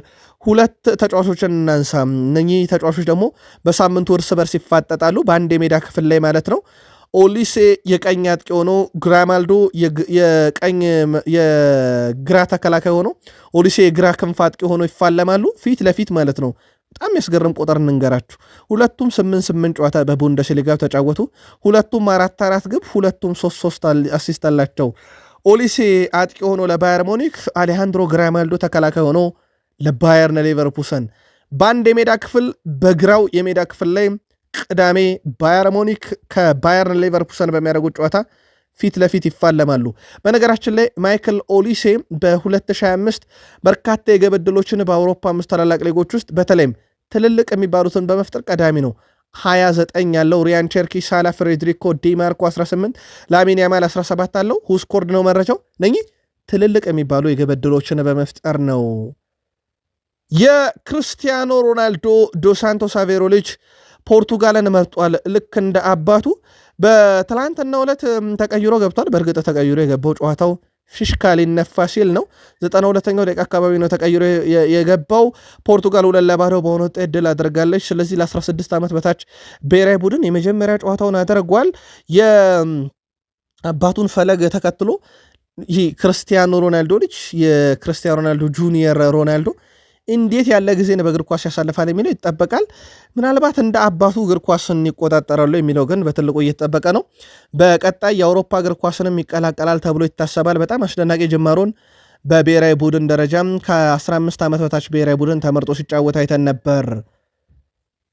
2 ተጫዋቾችን እናንሳ። እነኚህ ተጫዋቾች ደግሞ በሳምንቱ እርስ በርስ ይፋጠጣሉ፣ በአንድ የሜዳ ክፍል ላይ ማለት ነው። ኦሊሴ የቀኝ አጥቂ ሆኖ ግራማልዶ የግራ ተከላካይ ሆኖ ኦሊሴ የግራ ክንፍ አጥቂ ሆኖ ይፋለማሉ፣ ፊት ለፊት ማለት ነው። በጣም ያስገርም ቁጥር እንንገራችሁ። ሁለቱም 8 ጨዋታ በቡንደስሊጋ ተጫወቱ። ሁለቱም 4 ግብ፣ ሁለቱም 3 አሲስት አላቸው። ኦሊሴ አጥቂ ሆኖ ለባየር ሙኒክ፣ አሌሃንድሮ ግራማልዶ ተከላካይ ሆኖ ለባየርን ሌቨርኩሰን። በአንድ የሜዳ ክፍል በግራው የሜዳ ክፍል ላይ ቅዳሜ ባየር ሙኒክ ከባየርን ሌቨርኩሰን በሚያደርጉት ጨዋታ ፊት ለፊት ይፋለማሉ። በነገራችን ላይ ማይክል ኦሊሴ በ2025 በርካታ የግብ ዕድሎችን በአውሮፓ 5 ታላላቅ ሊጎች ውስጥ በተለይም ትልልቅ የሚባሉትን በመፍጠር ቀዳሚ ነው። 29 ያለው ሪያን ቸርኪ፣ ሳላ፣ ፍሬድሪኮ ዲማርኮ 18፣ ላሚን ያማል 17 አለው። ሁስኮርድ ነው መረጃው። እነኚህ ትልልቅ የሚባሉ የግብ ዕድሎችን በመፍጠር ነው። የክርስቲያኖ ሮናልዶ ዶ ሳንቶስ አቬሮ ልጅ ፖርቱጋልን መርጧል። ልክ እንደ አባቱ በትላንትናው ዕለት ተቀይሮ ገብቷል። በእርግጥ ተቀይሮ የገባው ጨዋታው ፊሽካ ሊነፋ ሲል ነው። 92ኛው ደቂቃ አካባቢ ነው ተቀይሮ የገባው። ፖርቱጋል 2-0 በሆነ ውጤት ድል አድርጋለች። ስለዚህ ለ16 ዓመት በታች ብሔራዊ ቡድን የመጀመሪያ ጨዋታውን አድርጓል። የአባቱን ፈለግ ተከትሎ ይህ ክርስቲያኖ ሮናልዶ ልጅ የክርስቲያኖ ሮናልዶ ጁኒየር ሮናልዶ እንዴት ያለ ጊዜን በእግር ኳስ ያሳልፋል የሚለው ይጠበቃል። ምናልባት እንደ አባቱ እግር ኳስን ይቆጣጠራሉ የሚለው ግን በትልቁ እየተጠበቀ ነው። በቀጣይ የአውሮፓ እግር ኳስንም ይቀላቀላል ተብሎ ይታሰባል። በጣም አስደናቂ ጅማሮን በብሔራዊ ቡድን ደረጃም ከ15 ዓመት በታች ብሔራዊ ቡድን ተመርጦ ሲጫወት አይተን ነበር።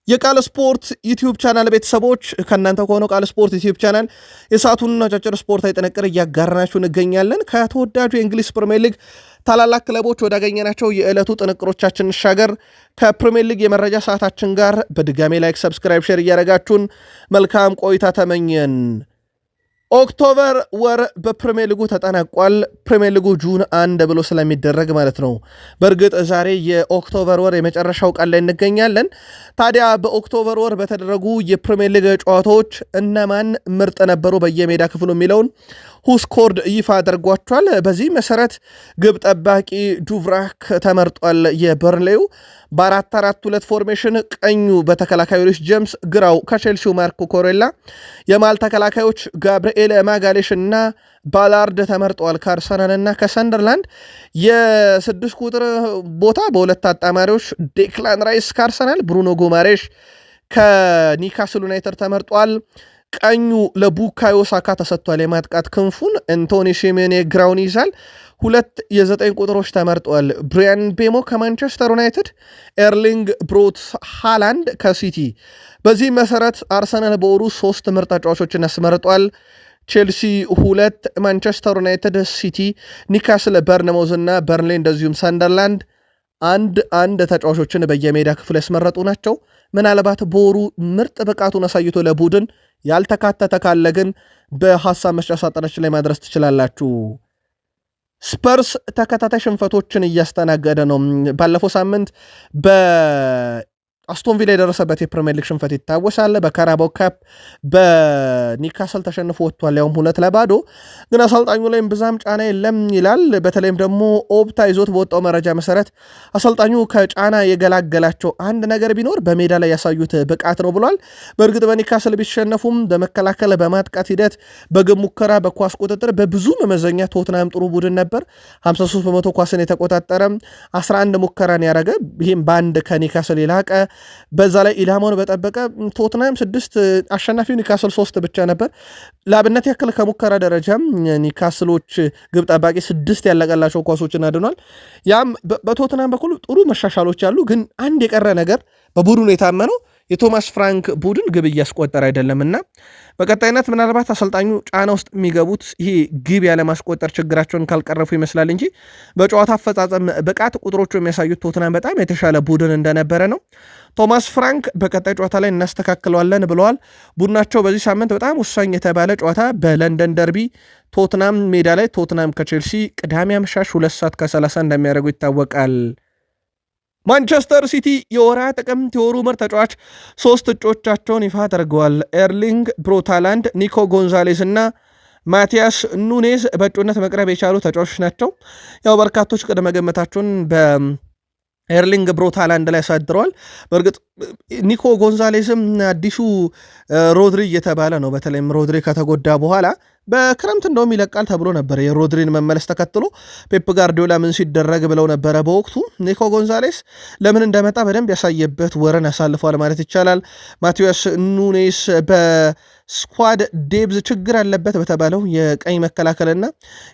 የቃል ስፖርት ዩቲዩብ ቻናል ቤተሰቦች ከእናንተ ከሆነው ቃል ስፖርት ዩቲዩብ ቻናል የሰዓቱን አጫጭር ስፖርታዊ ጥንቅር እያጋራናችሁ እንገኛለን። ከተወዳጁ የእንግሊዝ ፕሪሚየር ሊግ ታላላቅ ክለቦች ወዳገኘናቸው የዕለቱ ጥንቅሮቻችን እንሻገር። ከፕሪሚየር ሊግ የመረጃ ሰዓታችን ጋር በድጋሜ ላይክ፣ ሰብስክራይብ፣ ሼር እያደረጋችሁን መልካም ቆይታ ተመኘን። ኦክቶበር ወር በፕሪሚየር ሊጉ ተጠናቋል። ፕሪሚየር ሊጉ ጁን 1 ብሎ ስለሚደረግ ማለት ነው። በእርግጥ ዛሬ የኦክቶበር ወር የመጨረሻው ቀን ላይ እንገኛለን። ታዲያ በኦክቶበር ወር በተደረጉ የፕሪሚየር ሊግ ጨዋታዎች እነማን ምርጥ ነበሩ በየሜዳ ክፍሉ የሚለውን ሁስኮርድ ይፋ አድርጓቸዋል። በዚህ መሰረት ግብ ጠባቂ ዱቭራክ ተመርጧል። የበርንሌው በ4-4-2 ፎርሜሽን ቀኙ በተከላካዮች ጄምስ፣ ግራው ከቼልሲው ማርኮ ኮሬላ፣ የማል ተከላካዮች ጋብርኤል ማጋሌሽ እና ባላርድ ተመርጠዋል ከአርሰናል እና ከሰንደርላንድ። የ6 ቁጥር ቦታ በሁለት አጣማሪዎች ዴክላን ራይስ ከአርሰናል፣ ብሩኖ ጉማሬሽ ከኒካስል ዩናይትድ ተመርጧል። ቀኙ ለቡካዮ ሳካ ተሰጥቷል። የማጥቃት ክንፉን አንቶኒ ሺሜኔ ግራውን ይዛል። 2 የ9 ቁጥሮች ተመርጧል። ብሪያን ቤሞ ከማንቸስተር ዩናይትድ፣ ኤርሊንግ ብሮት ሃላንድ ከሲቲ። በዚህ መሰረት አርሰናል በወሩ 3 ምርጥ ተጫዋቾችን ያስመርጧል። ቼልሲ 2፣ ማንቸስተር ዩናይትድ፣ ሲቲ፣ ኒካስል፣ በርንማውዝ እና በርንሌ እንደዚሁም ሰንደርላንድ አንድ ተጫዋቾችን በየሜዳ ክፍል ያስመረጡ ናቸው። ምናልባት በወሩ ምርጥ ብቃቱን አሳይቶ ለቡድን ያልተካተተ ካለ ግን በሐሳብ መስጫ ሳጥናችን ላይ ማድረስ ትችላላችሁ። ስፐርስ ተከታታይ ሽንፈቶችን እያስተናገደ ነው። ባለፈው ሳምንት በአስቶን ቪላ የደረሰበት የፕሪሚየር ሊግ ሽንፈት ይታወሳል። በካራባው ካፕ በኒካስል ተሸንፎ ወጥቷል፣ ያውም 2-0። ግን አሰልጣኙ ላይም ብዛም ጫና የለም ይላል። በተለይም ደግሞ ኦፕታ ይዞት በወጣው መረጃ መሰረት አሰልጣኙ ከጫና የገላገላቸው አንድ ነገር ቢኖር በሜዳ ላይ ያሳዩት ብቃት ነው ብሏል። በእርግጥ በኒካስል ቢሸነፉም በመከላከል በማጥቃት ሂደት፣ በግብ ሙከራ፣ በኳስ ቁጥጥር በብዙ መመዘኛ ቶትናም ጥሩ ቡድን ነበር። 53% ኳስን የተቆጣጠረ 11 ሙከራን ያደረገ፣ ይህም በአንድ ከኒካስል የላቀ። በዛ ላይ ኢላማውን በጠበቀ ቶትናም 6 አሸናፊው ኒካስል 3 ብቻ ነበር። ለአብነት ያክል ከሙከራ ደረጃም ኒካስሎች ግብ ጠባቂ 6 ያለቀላቸው ኳሶችን አድኗል። ያም በቶትናም በኩል ጥሩ መሻሻሎች አሉ። ግን አንድ የቀረ ነገር በቡድኑ የታመነው የቶማስ ፍራንክ ቡድን ግብ እያስቆጠረ አይደለምና በቀጣይነት ምናልባት አሰልጣኙ ጫና ውስጥ የሚገቡት ይሄ ግብ ያለማስቆጠር ችግራቸውን ካልቀረፉ ይመስላል እንጂ በጨዋታ አፈጻጸም ብቃት ቁጥሮቹ የሚያሳዩት ቶትናም በጣም የተሻለ ቡድን እንደነበረ ነው። ቶማስ ፍራንክ በቀጣይ ጨዋታ ላይ እናስተካክለዋለን ብለዋል። ቡድናቸው በዚህ ሳምንት በጣም ወሳኝ የተባለ ጨዋታ በለንደን ደርቢ ቶትናም ሜዳ ላይ ቶትናም ከቼልሲ ቅዳሜ አመሻሽ 2:30 እንደሚያደርጉ ይታወቃል። ማንቸስተር ሲቲ የወርሃ ጥቅምት የወሩ ምርጥ ተጫዋች 3 እጩዎቻቸውን ይፋ አድርገዋል። ኤርሊንግ ብሮት ሃላንድ፣ ኒኮ ጎንዛሌስ እና ማቲያስ ኑኔዝ በእጩነት መቅረብ የቻሉ ተጫዋቾች ናቸው። ያው በርካቶች ቅድመ ገመታቸውን በኤርሊንግ ብሮት ሃላንድ ላይ ያሳድረዋል። በእርግጥ ኒኮ ጎንዛሌስም አዲሱ ሮድሪ እየተባለ ነው። በተለይም ሮድሪ ከተጎዳ በኋላ በክረምት እንደውም ይለቃል ተብሎ ነበር። የሮድሪን መመለስ ተከትሎ ፔፕ ጋርዲዮላ ምን ሲደረግ ብለው ነበረ በወቅቱ። ኒኮ ጎንዛሌስ ለምን እንደመጣ በደንብ ያሳየበት ወረን ያሳልፏል ማለት ይቻላል። ማቲያስ ኑኔስ በስኳድ ዴብዝ ችግር አለበት በተባለው የቀኝ መከላከልና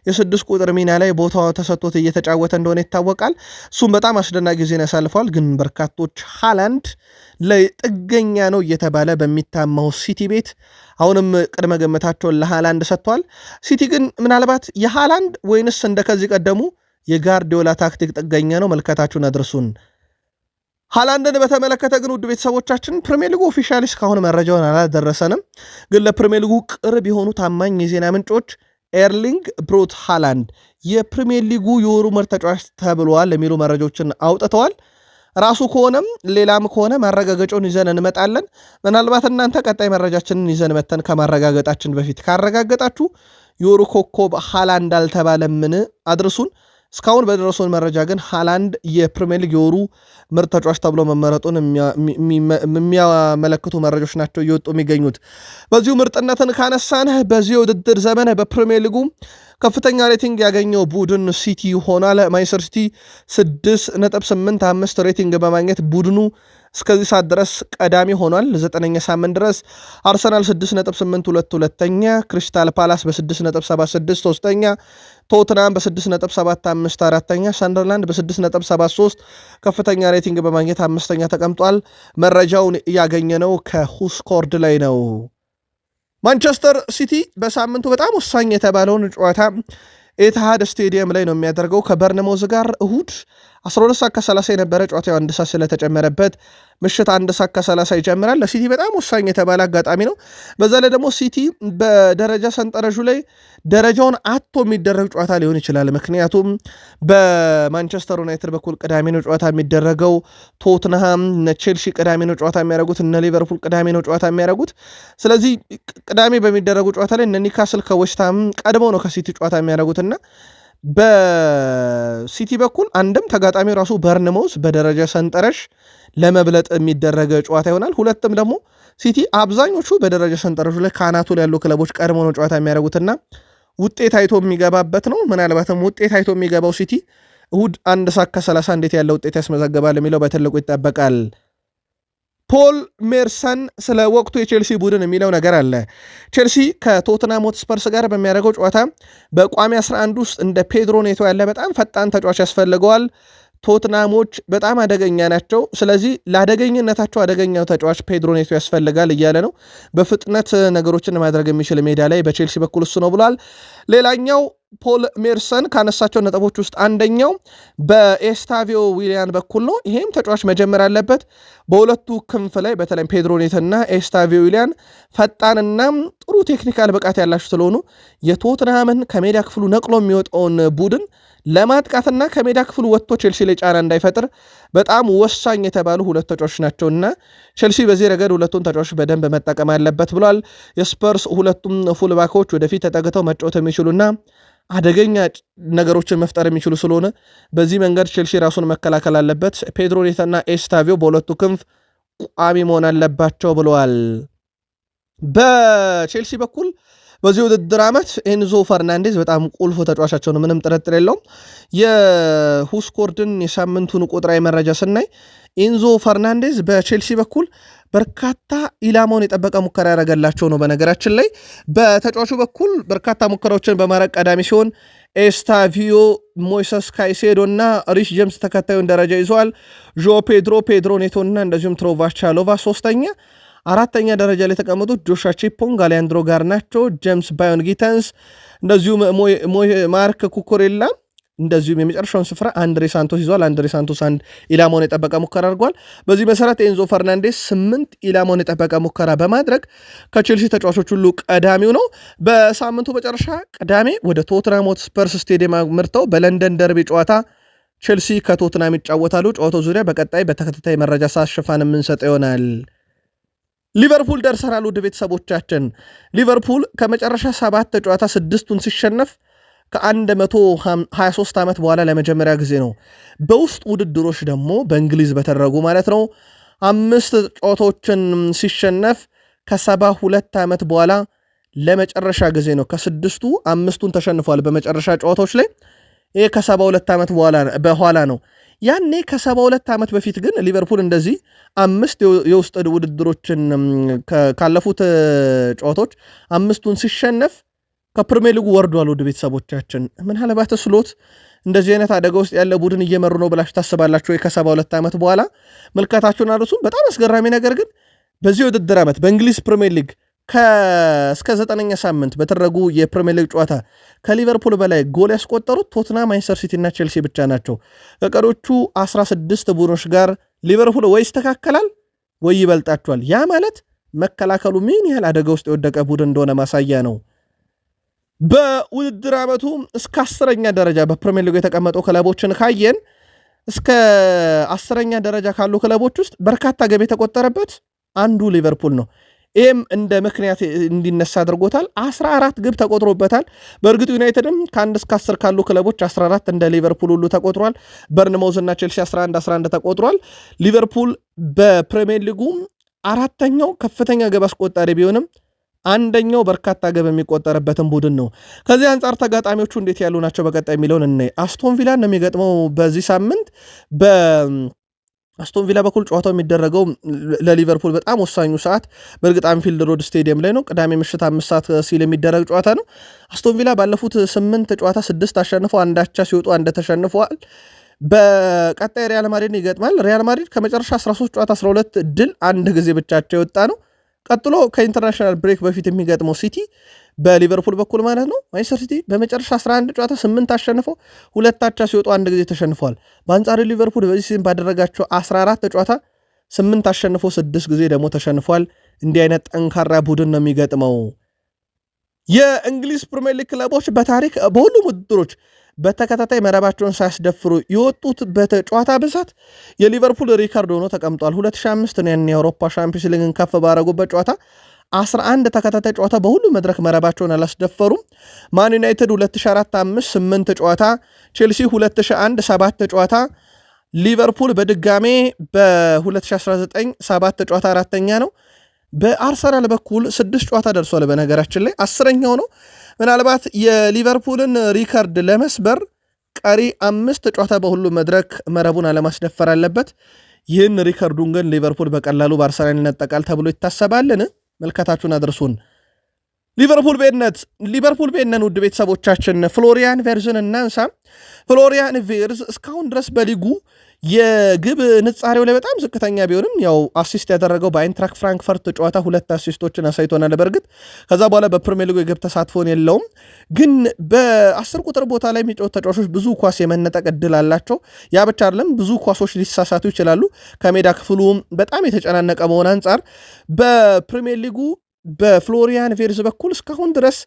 የ6 ቁጥር ሚና ላይ ቦታው ተሰጥቶት እየተጫወተ እንደሆነ ይታወቃል። እሱም በጣም አስደናቂ ጊዜን ያሳልፏል። ግን በርካቶች ሃላንድ ለጥገኛ ነው እየተባለ በሚታማው ሲቲ ቤት አሁንም ቅድመ ገመታቸውን ለሃላንድ ሰጥቷል። ሲቲ ግን ምናልባት የሃላንድ ወይንስ እንደከዚህ ቀደሙ የጋርዲዮላ ታክቲክ ጥገኛ ነው? መልከታችሁን አድርሱን። ሃላንድን በተመለከተ ግን ውድ ቤተሰቦቻችን ፕሪሚየር ሊጉ ኦፊሻሊ እስካሁን መረጃውን አላደረሰንም። ግን ለፕሪሚየር ሊጉ ቅርብ የሆኑ ታማኝ የዜና ምንጮች ኤርሊንግ ብሮት ሃላንድ የፕሪሚየር ሊጉ የወሩ ምርጥ ተጫዋች ተብሏል የሚሉ መረጃዎችን አውጥተዋል። ራሱ ከሆነም ሌላም ከሆነ ማረጋገጫውን ይዘን እንመጣለን። ምናልባት እናንተ ቀጣይ መረጃችንን ይዘን መተን ከማረጋገጣችን በፊት ካረጋገጣችሁ የወሩ ኮከብ ሃላንድ አልተባለምን አድርሱን። እስካሁን በደረሱን መረጃ ግን ሃላንድ የፕሪሚየር ሊግ የወሩ ምርጥ ተጫዋች ተብሎ መመረጡን የሚያመለክቱ መረጃዎች ናቸው እየወጡ የሚገኙት። በዚሁ ምርጥነትን ካነሳን በዚህ የውድድር ዘመን በፕሪሚየር ሊጉ ከፍተኛ ሬቲንግ ያገኘው ቡድን ሲቲ ሆኗል። ማንቸስተር ሲቲ 6.85 ሬቲንግ በማግኘት ቡድኑ እስከዚህ ሰዓት ድረስ ቀዳሚ ሆኗል። 9ኛ ሳምንት ድረስ አርሰናል 6.82 ሁለተኛ፣ ክሪስታል ፓላስ በ6.76 ሶስተኛ፣ ቶትናም በ6.75 አራተኛ፣ ሰንደርላንድ በ6.73 ከፍተኛ ሬቲንግ በማግኘት 5ኛ ተቀምጧል። መረጃውን ያገኘነው ከሁስኮርድ ላይ ነው። ማንቸስተር ሲቲ በሳምንቱ በጣም ወሳኝ የተባለውን ጨዋታ ኤትሃድ ስቴዲየም ላይ ነው የሚያደርገው ከበርንማውዝ ጋር እሁድ 12:30 የነበረ ጨዋታው 1 ሰዓት ስለተጨመረበት ምሽት 1:30 ይጀምራል። ለሲቲ በጣም ወሳኝ የተባለ አጋጣሚ ነው። በዛ ላይ ደግሞ ሲቲ በደረጃ ሰንጠረዡ ላይ ደረጃውን አጥቶ የሚደረግ ጨዋታ ሊሆን ይችላል። ምክንያቱም በማንቸስተር ዩናይትድ በኩል ቅዳሜ ነው ጨዋታ የሚደረገው። ቶትንሃም፣ ቼልሲ ቅዳሜ ነው ጨዋታ የሚያደርጉት። እነ ሊቨርፑል ቅዳሜ ነው ጨዋታ የሚያደርጉት። ስለዚህ ቅዳሜ በሚደረጉ ጨዋታ ላይ እነ ኒካስል ከዌስትሃም ቀድመው ነው ከሲቲ ጨዋታ የሚያደርጉትና በሲቲ በኩል አንድም ተጋጣሚው ራሱ በርንማውዝ በደረጃ ሰንጠረዥ ለመብለጥ የሚደረግ ጨዋታ ይሆናል። ሁለትም ደግሞ ሲቲ አብዛኞቹ በደረጃ ሰንጠረዡ ላይ ካናቱ ላይ ያሉ ክለቦች ቀድሞ ነው ጨዋታ የሚያደርጉትና ውጤት አይቶ የሚገባበት ነው። ምናልባትም ውጤት አይቶ የሚገባው ሲቲ እሁድ 1:30 እንዴት ያለ ውጤት ያስመዘግባል የሚለው በትልቁ ይጠበቃል። ፖል ሜርሰን ስለ ወቅቱ የቼልሲ ቡድን የሚለው ነገር አለ። ቼልሲ ከቶትናም ሆትስፐርስ ጋር በሚያደርገው ጨዋታ በቋሚ 11 ውስጥ እንደ ፔድሮ ኔቶ ያለ በጣም ፈጣን ተጫዋች ያስፈልገዋል። ቶትናሞች በጣም አደገኛ ናቸው። ስለዚህ ለአደገኝነታቸው አደገኛው ተጫዋች ፔድሮ ኔቶ ያስፈልጋል እያለ ነው። በፍጥነት ነገሮችን ማድረግ የሚችል ሜዳ ላይ በቼልሲ በኩል እሱ ነው ብሏል። ሌላኛው ፖል ሜርሰን ካነሳቸው ነጥቦች ውስጥ አንደኛው በኤስታቪዮ ዊሊያን በኩል ነው። ይሄም ተጫዋች መጀመር አለበት። በሁለቱ ክንፍ ላይ በተለይም ፔድሮ ኔቶና ኤስታቪዮ ዊሊያን ፈጣንና ጥሩ ቴክኒካል ብቃት ያላቸው ስለሆኑ የቶትናምን ከሜዳ ክፍሉ ነቅሎ የሚወጣውን ቡድን ለማጥቃትና ከሜዳ ክፍሉ ወጥቶ ቼልሲ ላይ ጫና እንዳይፈጥር በጣም ወሳኝ የተባሉ ሁለት ተጫዋቾች ናቸውና ቼልሲ በዚህ ረገድ ሁለቱን ተጫዋቾች በደንብ መጠቀም አለበት ብሏል። የስፐርስ ሁለቱም ፉልባኮች ወደፊት ተጠግተው መጫወት የሚችሉና አደገኛ ነገሮችን መፍጠር የሚችሉ ስለሆነ በዚህ መንገድ ቼልሲ ራሱን መከላከል አለበት። ፔድሮ ኔቶና ኤስታቪዮ በሁለቱ ክንፍ ቋሚ መሆን አለባቸው ብለዋል። በቼልሲ በኩል በዚህ ውድድር ዓመት ኤንዞ ፈርናንዴዝ በጣም ቁልፍ ተጫዋቻቸው ነው፣ ምንም ጥርጥር የለውም። የሁስኮርድን የሳምንቱን ቁጥራዊ መረጃ ስናይ ኤንዞ ፈርናንዴዝ በቼልሲ በኩል በርካታ ኢላማውን የጠበቀ ሙከራ ያደረገላቸው ነው። በነገራችን ላይ በተጫዋቹ በኩል በርካታ ሙከራዎችን በማድረግ ቀዳሚ ሲሆን ኤስታቪዮ፣ ሞይሰስ ካይሴዶ እና ሪሽ ጄምስ ተከታዩን ደረጃ ይዘዋል። ዦ ፔድሮ ኔቶ እና እንደዚሁም ትሮቫ ቻሎቫ ሶስተኛ፣ አራተኛ ደረጃ ላይ የተቀመጡት ጆሻ ቺፖንግ፣ አሊያንድሮ ጋርናቾ፣ ጄምስ ባዮን ጊተንስ እንደዚሁም ማርክ ኩኩሬላ እንደዚሁም የመጨረሻውን ስፍራ አንድሬ ሳንቶስ ይዟል። አንድሬ ሳንቶስ አንድ ኢላማውን የጠበቀ ሙከራ አድርጓል። በዚህ መሰረት ኤንዞ ፈርናንዴስ 8 ኢላማውን የጠበቀ ሙከራ በማድረግ ከቼልሲ ተጫዋቾች ሁሉ ቀዳሚው ነው። በሳምንቱ መጨረሻ ቅዳሜ ወደ ቶትናም ሆትስፐርስ ስቴዲየም አምርተው በለንደን ደርቢ ጨዋታ ቼልሲ ከቶትናም ይጫወታሉ። ጨዋታው ዙሪያ በቀጣይ በተከታታይ መረጃ ሳሽፋን የምንሰጠው ይሆናል። ሊቨርፑል ደርሰናል። ውድ ቤተሰቦቻችን ሊቨርፑል ከመጨረሻ 7 ጨዋታ 6ቱን ሲሸነፍ ከ123 ዓመት በኋላ ለመጀመሪያ ጊዜ ነው። በውስጥ ውድድሮች ደግሞ በእንግሊዝ በተደረጉ ማለት ነው 5 ጨዋታዎችን ሲሸነፍ ከ72 ዓመት በኋላ ለመጨረሻ ጊዜ ነው። ከ6ቱ 5ቱን ተሸንፏል በመጨረሻ ጨዋታዎች ላይ። ይሄ ከ72 ዓመት በኋላ ነው። ያኔ ከ72 ዓመት በፊት ግን ሊቨርፑል እንደዚህ 5 የውስጥ ውድድሮችን ካለፉት ጨዋታዎች 5ቱን ሲሸነፍ ከፕሪሚየር ሊጉ ወርዷል። ወደ ቤተሰቦቻችን ምናልባት ስሎት እንደዚህ አይነት አደጋ ውስጥ ያለ ቡድን እየመሩ ነው ብላችሁ ታስባላችሁ ወይ? ከ72 ዓመት በኋላ መልካታችሁን አርሱ። በጣም አስገራሚ ነገር ግን በዚህ ውድድር ዓመት በእንግሊዝ ፕሪሚየር ሊግ እስከ 9ኛ ሳምንት በተደረጉ የፕሪሚየር ሊግ ጨዋታ ከሊቨርፑል በላይ ጎል ያስቆጠሩት ቶትናም፣ ማንቸስተር ሲቲ እና ቼልሲ ብቻ ናቸው። ከቀሮቹ 16 ቡድኖች ጋር ሊቨርፑል ወይ ይስተካከላል ወይ ይበልጣቸዋል። ያ ማለት መከላከሉ ምን ያህል አደጋ ውስጥ የወደቀ ቡድን እንደሆነ ማሳያ ነው። በውድድር ዓመቱ እስከ 10ኛ ደረጃ በፕሪሚየር ሊግ የተቀመጡ ክለቦችን ካየን እስከ 10ኛ ደረጃ ካሉ ክለቦች ውስጥ በርካታ ገቢ የተቆጠረበት አንዱ ሊቨርፑል ነው። ይህም እንደ ምክንያት እንዲነሳ አድርጎታል። 14 ግብ ተቆጥሮበታል። በእርግጥ ዩናይትድም ከ1 እስከ 10 ካሉ ክለቦች 14 እንደ ሊቨርፑል ሁሉ ተቆጥሯል። በርንማውዝ እና ቼልሲ 11 ተቆጥሯል። ሊቨርፑል በፕሪሚየር ሊጉ 4ኛው ከፍተኛ ግብ አስቆጣሪ ቢሆንም 1ኛው በርካታ ግብ የሚቆጠርበትን ቡድን ነው። ከዚህ አንጻር ተጋጣሚዎቹ እንዴት ያሉ ናቸው በቀጣይ የሚለውን እናይ። አስቶን ቪላን ነው የሚገጥመው በዚህ ሳምንት። አስቶን ቪላ በኩል ጨዋታው የሚደረገው ለሊቨርፑል በጣም ወሳኙ ሰዓት በእርግጥ አንፊልድ ሮድ ስቴዲየም ላይ ነው። ቅዳሜ ምሽት 5 ሰዓት ሲል የሚደረግ ጨዋታ ነው። አስቶን ቪላ ባለፉት 8 ጨዋታ 6 አሸንፈው 1 አቻ ሲወጡ 1 ተሸንፈዋል። በቀጣይ ሪያል ማድሪድን ይገጥማል። ሪያል ማድሪድ ከመጨረሻ 13 ጨዋታ 12 ድል 1 ጊዜ ብቻቸው የወጣ ነው። ቀጥሎ ከኢንተርናሽናል ብሬክ በፊት የሚገጥመው ሲቲ በሊቨርፑል በኩል ማለት ነው። ማንቸስተር ሲቲ በመጨረሻ 11 ጨዋታ 8 አሸንፈው 2 አቻ ሲወጡ 1 ጊዜ ተሸንፈዋል። በአንጻሩ ሊቨርፑል በዚህ ሲዝን ባደረጋቸው 14 ጨዋታ 8 አሸንፈው 6 ጊዜ ደግሞ ተሸንፏል። እንዲህ አይነት ጠንካራ ቡድን ነው የሚገጥመው። የእንግሊዝ ፕሪሚየር ሊግ ክለቦች በታሪክ በሁሉም ውድድሮች በተከታታይ መረባቸውን ሳያስደፍሩ የወጡት በጨዋታ ብዛት የሊቨርፑል ሪካርድ ሆኖ ተቀምጧል። 2005 ነው የአውሮፓ ሻምፒዮንስ ሊግን ከፍ ባረጉበት ጨዋታ 11 ተከታታይ ጨዋታ በሁሉ መድረክ መረባቸውን አላስደፈሩም። ማን ዩናይትድ 2004-5 8 ጨዋታ፣ ቼልሲ 2001 7 ጨዋታ፣ ሊቨርፑል በድጋሜ በ2019 7 ጨዋታ 4ኛ ነው። በአርሰናል በኩል 6 ጨዋታ ደርሷል። በነገራችን ላይ 10ኛው ነው። ምናልባት የሊቨርፑልን ሪካርድ ለመስበር ቀሪ 5 ጨዋታ በሁሉ መድረክ መረቡን አለማስደፈር አለበት። ይህን ሪከርዱን ግን ሊቨርፑል በቀላሉ በአርሰናል ይነጠቃል ተብሎ ይታሰባልን? መልከታችሁን አድርሱን። ሊቨርፑል ቤነን ውድ ቤተሰቦቻችን ፍሎሪያን ቬርዝን እናንሳ። ፍሎሪያን ቬርዝ እስካሁን ድረስ በሊጉ የግብ ንጻሬው ላይ በጣም ዝቅተኛ ቢሆንም ያው አሲስት ያደረገው በአይንትራክ ፍራንክፈርት ጨዋታ 2 አሲስቶችን አሳይቶናል። በርግጥ ከዛ በኋላ በፕሪሚየር ሊጉ የግብ ተሳትፎን የለውም፣ ግን በ10 ቁጥር ቦታ ላይ የሚጫወቱ ተጫዋቾች ብዙ ኳስ የመነጠቅ እድል አላቸው። ያ ብቻ አይደለም፣ ብዙ ኳሶች ሊሳሳቱ ይችላሉ። ከሜዳ ክፍሉ በጣም የተጨናነቀ መሆን አንጻር በፕሪሚየር ሊጉ በፍሎሪያን ቬርዝ በኩል እስካሁን ድረስ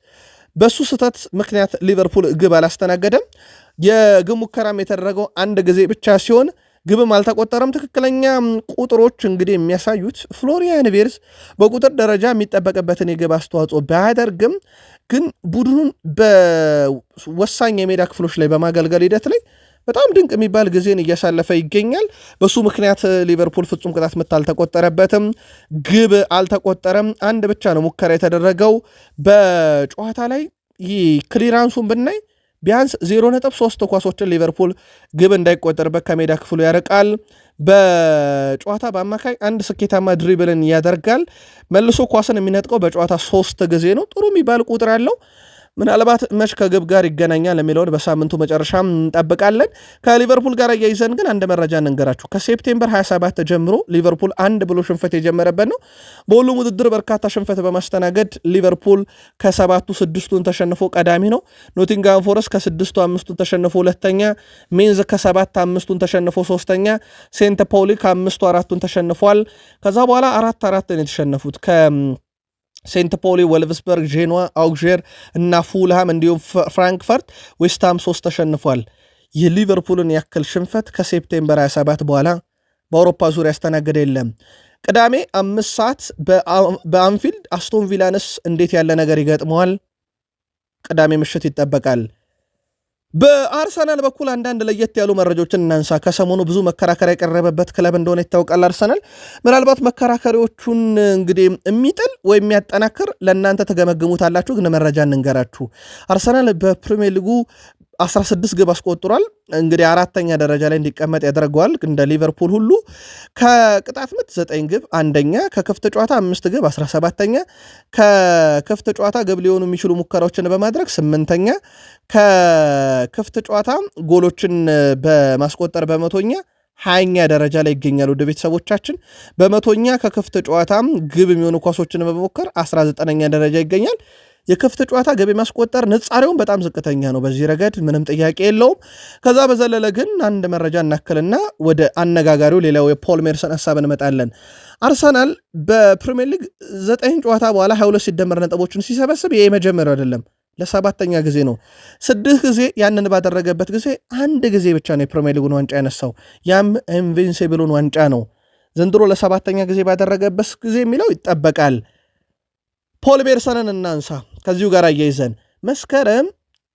በሱ ስህተት ምክንያት ሊቨርፑል ግብ አላስተናገደም። የግብ ሙከራም የተደረገው አንድ ጊዜ ብቻ ሲሆን ግብም አልተቆጠረም። ትክክለኛ ቁጥሮች እንግዲህ የሚያሳዩት ፍሎሪያን ቬርዝ በቁጥር ደረጃ የሚጠበቅበትን የግብ አስተዋጽኦ ባያደርግም ግን ቡድኑን በወሳኝ የሜዳ ክፍሎች ላይ በማገልገል ሂደት ላይ በጣም ድንቅ የሚባል ጊዜን እያሳለፈ ይገኛል። በሱ ምክንያት ሊቨርፑል ፍጹም ቅጣት ምት አልተቆጠረበትም፣ ግብ አልተቆጠረም። አንድ ብቻ ነው ሙከራ የተደረገው በጨዋታ ላይ። ይህ ክሊራንሱን ብናይ ቢያንስ 0.3 ኳሶችን ሊቨርፑል ግብ እንዳይቆጠርበት ከሜዳ ክፍሉ ያርቃል። በጨዋታ በአማካይ አንድ ስኬታማ ድሪብልን ያደርጋል። መልሶ ኳስን የሚነጥቀው በጨዋታ 3 ጊዜ ነው። ጥሩ የሚባል ቁጥር አለው። ምናልባት መች ከግብ ጋር ይገናኛል የሚለውን በሳምንቱ መጨረሻ እንጠብቃለን። ከሊቨርፑል ጋር እያይዘን ግን አንድ መረጃ እንንገራችሁ። ከሴፕቴምበር 27 ጀምሮ ሊቨርፑል 1 ብሎ ሽንፈት የጀመረበት ነው። በሁሉም ውድድር በርካታ ሽንፈት በማስተናገድ ሊቨርፑል ከ7ቱ 6ቱን ተሸንፎ ቀዳሚ ነው። ኖቲንግሃም ፎረስት ከ6ቱ 5ቱን ተሸንፎ ሁለተኛ፣ ሜንዝ ከ7 5ቱን ተሸንፎ ሶስተኛ፣ ሴንት ፓውሊ ከ5ቱ 4ቱን ተሸንፏል። ከዛ በኋላ 4 የተሸነፉት ሴንት ፖሊ፣ ወልቭስበርግ፣ ጄኖዋ፣ አውግዤር እና ፉልሃም እንዲሁም ፍራንክፈርት፣ ዌስትሃም 3 ተሸንፏል። የሊቨርፑልን ያክል ሽንፈት ከሴፕቴምበር 27 በኋላ በአውሮፓ ዙሪያ ያስተናገደ የለም። ቅዳሜ 5 ሰዓት በአንፊልድ አስቶን ቪላንስ እንዴት ያለ ነገር ይገጥመዋል? ቅዳሜ ምሽት ይጠበቃል። በአርሰናል በኩል አንዳንድ ለየት ያሉ መረጃዎችን እናንሳ። ከሰሞኑ ብዙ መከራከሪያ የቀረበበት ክለብ እንደሆነ ይታወቃል አርሰናል። ምናልባት መከራከሪዎቹን እንግዲህ የሚጥል ወይም የሚያጠናክር ለእናንተ ተገመግሙታላችሁ፣ ግን መረጃ እንንገራችሁ። አርሰናል በፕሪሚየር ሊጉ 16 ግብ አስቆጥሯል። እንግዲህ 4ኛ ደረጃ ላይ እንዲቀመጥ ያደርገዋል። እንደ ሊቨርፑል ሁሉ ከቅጣት ምት 9 ግብ አንደኛ፣ ከክፍት ጨዋታ 5 ግብ 17ኛ፣ ከክፍት ጨዋታ ግብ ሊሆኑ የሚችሉ ሙከራዎችን በማድረግ 8ኛ፣ ከክፍት ጨዋታ ጎሎችን በማስቆጠር በመቶኛ 20ኛ ደረጃ ላይ ይገኛል። ወደ ቤተሰቦቻችን በመቶኛ ከክፍት ጨዋታ ግብ የሚሆኑ ኳሶችን በመሞከር 19ኛ ደረጃ ይገኛል። የክፍት ጨዋታ ገቢ ማስቆጠር ንጻሬውን በጣም ዝቅተኛ ነው። በዚህ ረገድ ምንም ጥያቄ የለውም። ከዛ በዘለለ ግን አንድ መረጃ እናክልና ወደ አነጋጋሪው ሌላው የፖል ሜርሰን ሐሳብ እንመጣለን። አርሰናል በፕሪሚየር ሊግ 9 ጨዋታ በኋላ 22 ሲደመር ነጥቦችን ሲሰበስብ ይሄ መጀመሪያው አይደለም፣ ለ7ኛ ጊዜ ነው። 6 ጊዜ ያንን ባደረገበት ጊዜ አንድ ጊዜ ብቻ ነው የፕሪሚየር ሊጉን ዋንጫ ያነሳው፣ ያም ኢንቪንሲብሉን ዋንጫ ነው። ዘንድሮ ለ7ኛ ጊዜ ባደረገበት ጊዜ የሚለው ይጠበቃል። ፖል ሜርሰንን እናንሳ። ከዚሁ ጋር አያይዘን መስከረም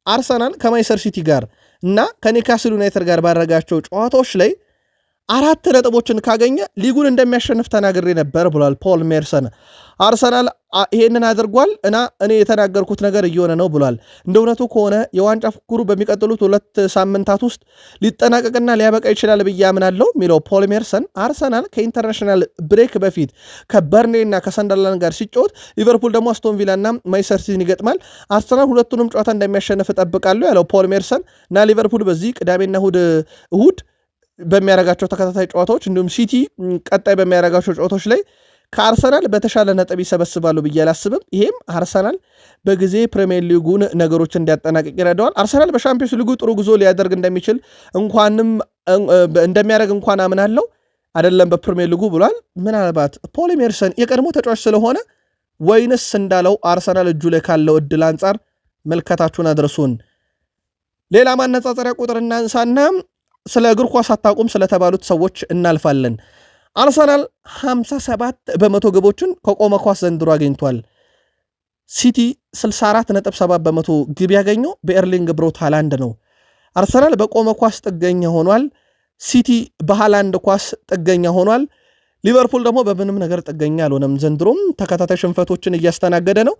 አርሰናል ከማንቸስተር ሲቲ ጋር እና ከኒውካስል ዩናይትድ ጋር ባደረጋቸው ጨዋታዎች ላይ 4 ነጥቦችን ካገኘ ሊጉን እንደሚያሸንፍ ተናግሬ ነበር ብሏል ፖል ሜርሰን። አርሰናል ይሄንን አድርጓል እና እኔ የተናገርኩት ነገር እየሆነ ነው ብሏል። እንደ እውነቱ ከሆነ የዋንጫ ፉክክሩ በሚቀጥሉት 2 ሳምንታት ውስጥ ሊጠናቀቅና ሊያበቃ ይችላል ብዬ አምናለሁ የሚለው ፖል ሜርሰን አርሰናል ከኢንተርናሽናል ብሬክ በፊት ከበርኔና ከሰንደርላንድ ጋር ሲጫወት፣ ሊቨርፑል ደግሞ አስቶን ቪላና ማንቸስተር ሲቲን ይገጥማል። አርሰናል ሁለቱንም ጨዋታ እንደሚያሸንፍ እጠብቃለሁ ያለው ፖል ሜርሰን እና ሊቨርፑል በዚህ ቅዳሜና እሁድ በሚያረጋቸው ተከታታይ ጨዋታዎች እንዲሁም ሲቲ ቀጣይ በሚያረጋቸው ጨዋታዎች ላይ ከአርሰናል በተሻለ ነጥብ ይሰበስባሉ ብዬ አላስብም። ይሄም አርሰናል በጊዜ ፕሪሚየር ሊጉን ነገሮች እንዲያጠናቅቅ ይረዳዋል። አርሰናል በሻምፒዮንስ ሊጉ ጥሩ ጉዞ ሊያደርግ እንደሚችል እንደሚያደርግ እንኳን አምናለሁ አይደለም በፕሪሚየር ሊጉ ብሏል። ምናልባት ፖል ሜርሰን የቀድሞ ተጫዋች ስለሆነ ወይንስ እንዳለው አርሰናል እጁ ላይ ካለው እድል አንጻር መልከታችሁን አድርሱን። ሌላ ማነጻጸሪያ ቁጥር እናንሳና ስለ እግር ኳስ አታውቁም ስለተባሉት ሰዎች እናልፋለን። አርሰናል 57% ግቦችን ከቆመ ኳስ ዘንድሮ አግኝቷል። ሲቲ 64.7% ግብ ያገኘው በኤርሊንግ ብሮት ሃላንድ ነው። አርሰናል በቆመ ኳስ ጥገኛ ሆኗል። ሲቲ በሃላንድ ኳስ ጥገኛ ሆኗል። ሊቨርፑል ደግሞ በምንም ነገር ጥገኛ አልሆነም። ዘንድሮም ተከታታይ ሽንፈቶችን እያስተናገደ ነው።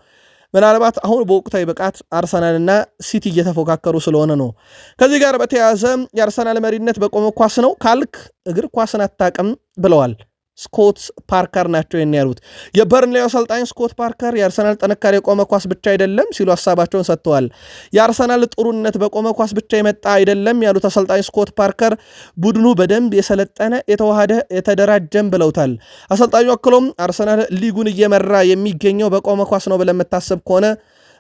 ምናልባት አሁን በወቅታዊ ብቃት አርሰናልና ሲቲ እየተፎካከሩ ስለሆነ ነው። ከዚህ ጋር በተያያዘ የአርሰናል መሪነት በቆመ ኳስ ነው ካልክ እግር ኳስን አታውቅም ብለዋል ስኮት ፓርከር ናቸው ያሉት። የበርንሌው አሰልጣኝ ስኮት ፓርከር የአርሰናል ጥንካሬ የቆመ ኳስ ብቻ አይደለም ሲሉ ሀሳባቸውን ሰጥተዋል። የአርሰናል ጥሩነት በቆመ ኳስ ብቻ የመጣ አይደለም ያሉት አሰልጣኝ ስኮት ፓርከር ቡድኑ በደንብ የሰለጠነ የተዋሃደ የተደራጀም ብለውታል። አሰልጣኙ አክሎም አርሰናል ሊጉን እየመራ የሚገኘው በቆመ ኳስ ነው ብለን የምታስብ ከሆነ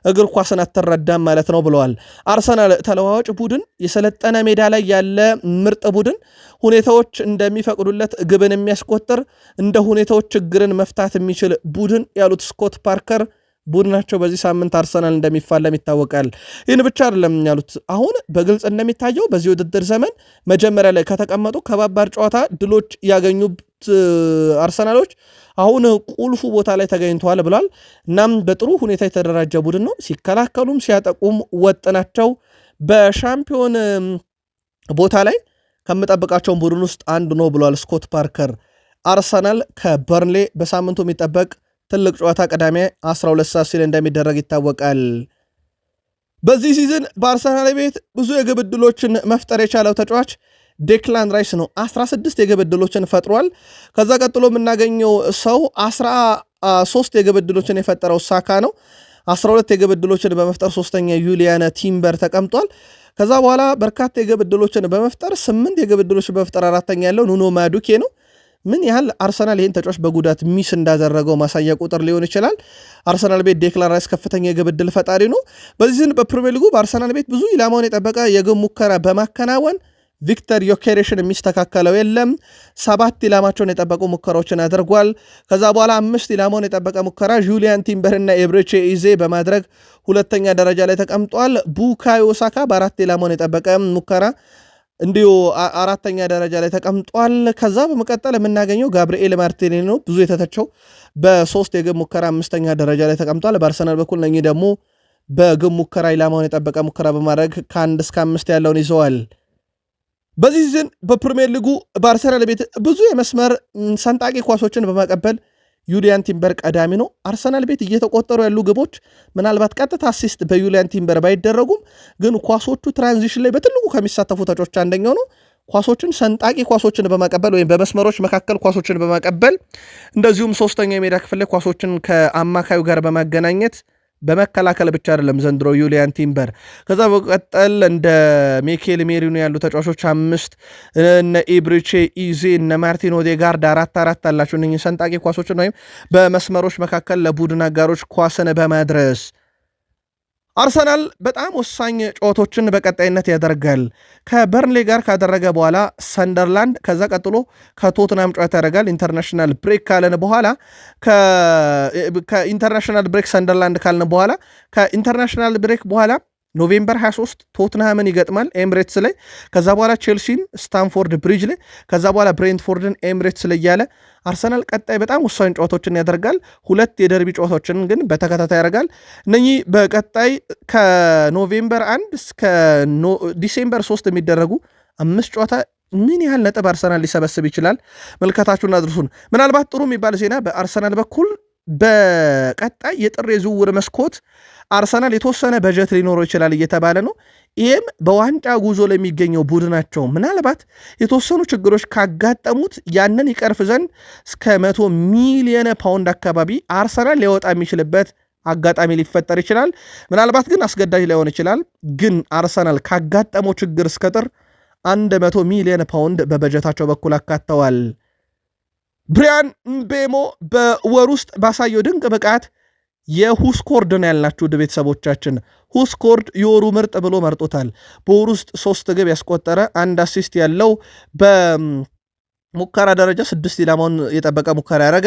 እግር ኳስን አትረዳም ማለት ነው ብለዋል። አርሰናል ተለዋዋጭ ቡድን፣ የሰለጠነ ሜዳ ላይ ያለ ምርጥ ቡድን፣ ሁኔታዎች እንደሚፈቅዱለት ግብን የሚያስቆጥር እንደ ሁኔታዎች ችግርን መፍታት የሚችል ቡድን ያሉት ስኮት ፓርከር ቡድናቸው በዚህ ሳምንት አርሰናል እንደሚፋለም ይታወቃል። ይህን ብቻ አይደለም ያሉት፣ አሁን በግልጽ እንደሚታየው በዚህ ውድድር ዘመን መጀመሪያ ላይ ከተቀመጡ ከባባድ ጨዋታ ድሎች ያገኙት አርሰናሎች አሁን ቁልፉ ቦታ ላይ ተገኝተዋል ብሏል። እናም በጥሩ ሁኔታ የተደራጀ ቡድን ነው፣ ሲከላከሉም ሲያጠቁም ወጥ ናቸው። በሻምፒዮን ቦታ ላይ ከምጠብቃቸውን ቡድን ውስጥ አንዱ ነው ብሏል ስኮት ፓርከር። አርሰናል ከበርንሌ በሳምንቱ የሚጠበቅ ትልቅ ጨዋታ ቅዳሜ 12 ሰዓት ሲል እንደሚደረግ ይታወቃል። በዚህ ሲዝን በአርሰናል ቤት ብዙ የግብ ዕድሎችን መፍጠር የቻለው ተጫዋች ዴክላን ራይስ ነው። 16 የግብ ዕድሎችን ፈጥሯል። ከዛ ቀጥሎ የምናገኘው ሰው 13 የግብ ዕድሎችን የፈጠረው ሳካ ነው። 12 የግብ ዕድሎችን በመፍጠር ሶስተኛ ዩሊያን ቲምበር ተቀምጧል። ከዛ በኋላ በርካታ የግብ ዕድሎችን በመፍጠር 8 የግብ ዕድሎችን በመፍጠር አራተኛ ያለው ኑኖ ማዱኬ ነው። ምን ያህል አርሰናል ይህን ተጫዋች በጉዳት ሚስ እንዳደረገው ማሳያ ቁጥር ሊሆን ይችላል። አርሰናል ቤት ዴክላን ራይስ ከፍተኛ የግብ ዕድል ፈጣሪ ነው። በዚህ በፕሪሚየር ሊጉ በአርሰናል ቤት ብዙ ኢላማውን የጠበቀ የግብ ሙከራ በማከናወን ቪክተር ዮኬሬሽን የሚስተካከለው የለም። 7 ኢላማቸውን የጠበቁ ሙከራዎችን አድርጓል። ከዛ በኋላ 5 ኢላማውን የጠበቀ ሙከራ ጁሊያን ቲምበርና ኤብሬቼ ኢዜ በማድረግ ሁለተኛ ደረጃ ላይ ተቀምጧል። ቡካዮ ሳካ በ4 ኢላማውን የጠበቀ ሙከራ እንዲሁ አራተኛ ደረጃ ላይ ተቀምጧል። ከዛ በመቀጠል የምናገኘው ጋብርኤል ማርቲኔሊ ነው፣ ብዙ የተተቸው በ3 የግብ ሙከራ 5ኛ ደረጃ ላይ ተቀምጧል። በአርሰናል በኩል ነኝ ደግሞ በግብ ሙከራ ኢላማውን የጠበቀ ሙከራ በማድረግ ከ1 እስከ 5 ያለውን ይዘዋል። በዚህ ሲዝን በፕሪሚየር ሊጉ በአርሰናል ቤት ብዙ የመስመር ሰንጣቂ ኳሶችን በማቀበል ዩሊያን ቲምበር ቀዳሚ ነው። አርሰናል ቤት እየተቆጠሩ ያሉ ግቦች ምናልባት ቀጥታ አሲስት በዩሊያን ቲምበር ባይደረጉም ግን ኳሶቹ ትራንዚሽን ላይ በትልቁ ከሚሳተፉ ተጫዋቾች አንደኛው ነው። ኳሶችን ሰንጣቂ ኳሶችን በማቀበል ወይም በመስመሮች መካከል ኳሶችን በማቀበል እንደዚሁም ሶስተኛ የሜዳ ክፍል ላይ ኳሶችን ከአማካዩ ጋር በማገናኘት በመከላከል ብቻ አይደለም ዘንድሮ ዩሊያን ቲምበር። ከዛ በቀጠል እንደ ሚኬል ሜሪኖ ያሉ ተጫዋቾች 5 እነ ኤብሪቼ ኢዜ እነ ማርቲን ኦዴጋርድ 4 አላቸው። እነኚህ ሰንጣቂ ኳሶችን ወይም በመስመሮች መካከል ለቡድን አጋሮች ኳስን በማድረስ አርሰናል በጣም ወሳኝ ጨዋታዎችን በቀጣይነት ያደርጋል። ከበርንሌ ጋር ካደረገ በኋላ ሰንደርላንድ፣ ከዛ ቀጥሎ ከቶትናም ጨዋታ ያደርጋል። ኢንተርናሽናል ብሬክ ካለን በኋላ ከኢንተርናሽናል ብሬክ ሰንደርላንድ ካልን በኋላ ከኢንተርናሽናል ብሬክ በኋላ ኖቬምበር 23 ቶትንሃምን ይገጥማል ኤምሬትስ ላይ። ከዛ በኋላ ቼልሲን ስታንፎርድ ብሪጅ ላይ፣ ከዛ በኋላ ብሬንትፎርድን ኤምሬትስ ላይ እያለ አርሰናል ቀጣይ በጣም ወሳኝ ጨዋታዎችን ያደርጋል። 2 የደርቢ ጨዋታዎችን ግን በተከታታይ ያደርጋል። እነኚህ በቀጣይ ከኖቬምበር 1 እስከ ዲሴምበር 3 የሚደረጉ 5 ጨዋታ ምን ያህል ነጥብ አርሰናል ሊሰበስብ ይችላል? መልከታችሁን አድርሱን። ምናልባት ጥሩ የሚባል ዜና በአርሰናል በኩል በቀጣይ የጥር የዝውውር መስኮት አርሰናል የተወሰነ በጀት ሊኖረው ይችላል እየተባለ ነው። ይህም በዋንጫ ጉዞ ለሚገኘው ቡድናቸው ምናልባት የተወሰኑ ችግሮች ካጋጠሙት ያንን ይቀርፍ ዘንድ እስከ 100 ሚሊዮን ፓውንድ አካባቢ አርሰናል ሊያወጣ የሚችልበት አጋጣሚ ሊፈጠር ይችላል። ምናልባት ግን አስገዳጅ ላይሆን ይችላል። ግን አርሰናል ካጋጠመው ችግር እስከ ጥር 100 ሚሊዮን ፓውንድ በበጀታቸው በኩል አካተዋል። ብሪያን ምቤሞ በወር ውስጥ ባሳየው ድንቅ ብቃት የሁስኮርድ ነው ያልናችሁ ውድ ቤተሰቦቻችን። ሁስኮርድ የወሩ ምርጥ ብሎ መርጦታል። በወር ውስጥ 3 ግብ ያስቆጠረ 1 አሲስት ያለው በሙከራ ደረጃ 6 ኢላማውን የጠበቀ ሙከራ ያረገ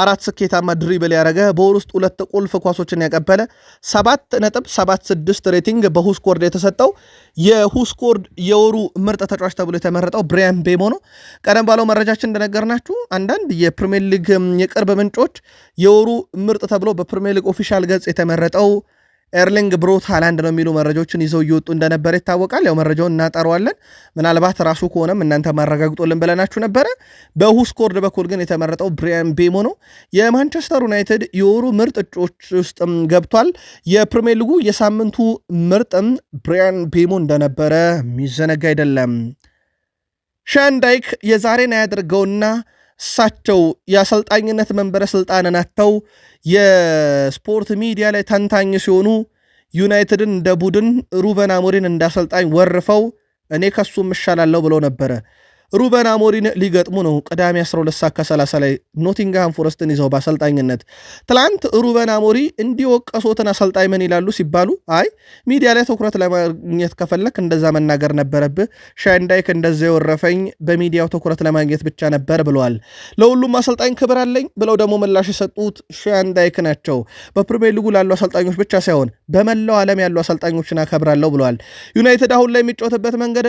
4 ስኬታማ ድሪብል ያረገ በወር ውስጥ 2 ቁልፍ ኳሶችን ያቀበለ 7.76 ሬቲንግ በሁስኮርድ የተሰጠው የሁስኮርድ የወሩ ምርጥ ተጫዋች ተብሎ የተመረጠው ብሪያን ምቤሞ ነው። ቀደም ባለው መረጃችን እንደነገርናችሁ አንዳንድ የፕሪሚየር ሊግ የቅርብ ምንጮች የወሩ ምርጥ ተብሎ በፕሪሚየር ሊግ ኦፊሻል ገጽ የተመረጠው ኤርሊንግ ብሮት ሃላንድ ነው የሚሉ መረጃዎችን ይዘው እየወጡ እንደነበረ ይታወቃል። ያው መረጃውን እናጠረዋለን። ምናልባት ራሱ ከሆነም እናንተ ማረጋግጦልን ብለናችሁ ነበረ። በሁስኮርድ በኩል ግን የተመረጠው ብሪያን ቤሞ ነው። የማንቸስተር ዩናይትድ የወሩ ምርጥ እጩዎች ውስጥም ገብቷል። የፕሪሚየር ሊጉ የሳምንቱ ምርጥም ብሪያን ቤሞ እንደነበረ የሚዘነጋ አይደለም። ሻን ዳይክ የዛሬን አያድርገውና እሳቸው የአሰልጣኝነት መንበረ ስልጣንን አጥተው የስፖርት ሚዲያ ላይ ተንታኝ ሲሆኑ ዩናይትድን እንደ ቡድን ሩበን አሞሪን እንዳሰልጣኝ ወርፈው እኔ ከሱም እሻላለሁ ብለው ነበረ። ሩበን አሞሪን ሊገጥሙ ነው ቅዳሜ 12:30 ላይ ኖቲንግሃም ፎረስትን ይዘው በአሰልጣኝነት። ትላንት ሩበን አሞሪ እንዲወቀሱትን አሰልጣኝ ምን ይላሉ ሲባሉ አይ ሚዲያ ላይ ትኩረት ለማግኘት ከፈለክ እንደዛ መናገር ነበረብህ፣ ሻን ዳይክ እንደዛ የወረፈኝ በሚዲያው ትኩረት ለማግኘት ብቻ ነበር ብለዋል። ለሁሉም አሰልጣኝ ክብር አለኝ ብለው ደግሞ ምላሽ የሰጡት ሻን ዳይክ ናቸው። በፕሪሚየር ሊጉ ላሉ አሰልጣኞች ብቻ ሳይሆን በመላው ዓለም ያሉ አሰልጣኞችን አከብራለሁ ብለዋል። ዩናይትድ አሁን ላይ የሚጫወትበት መንገድ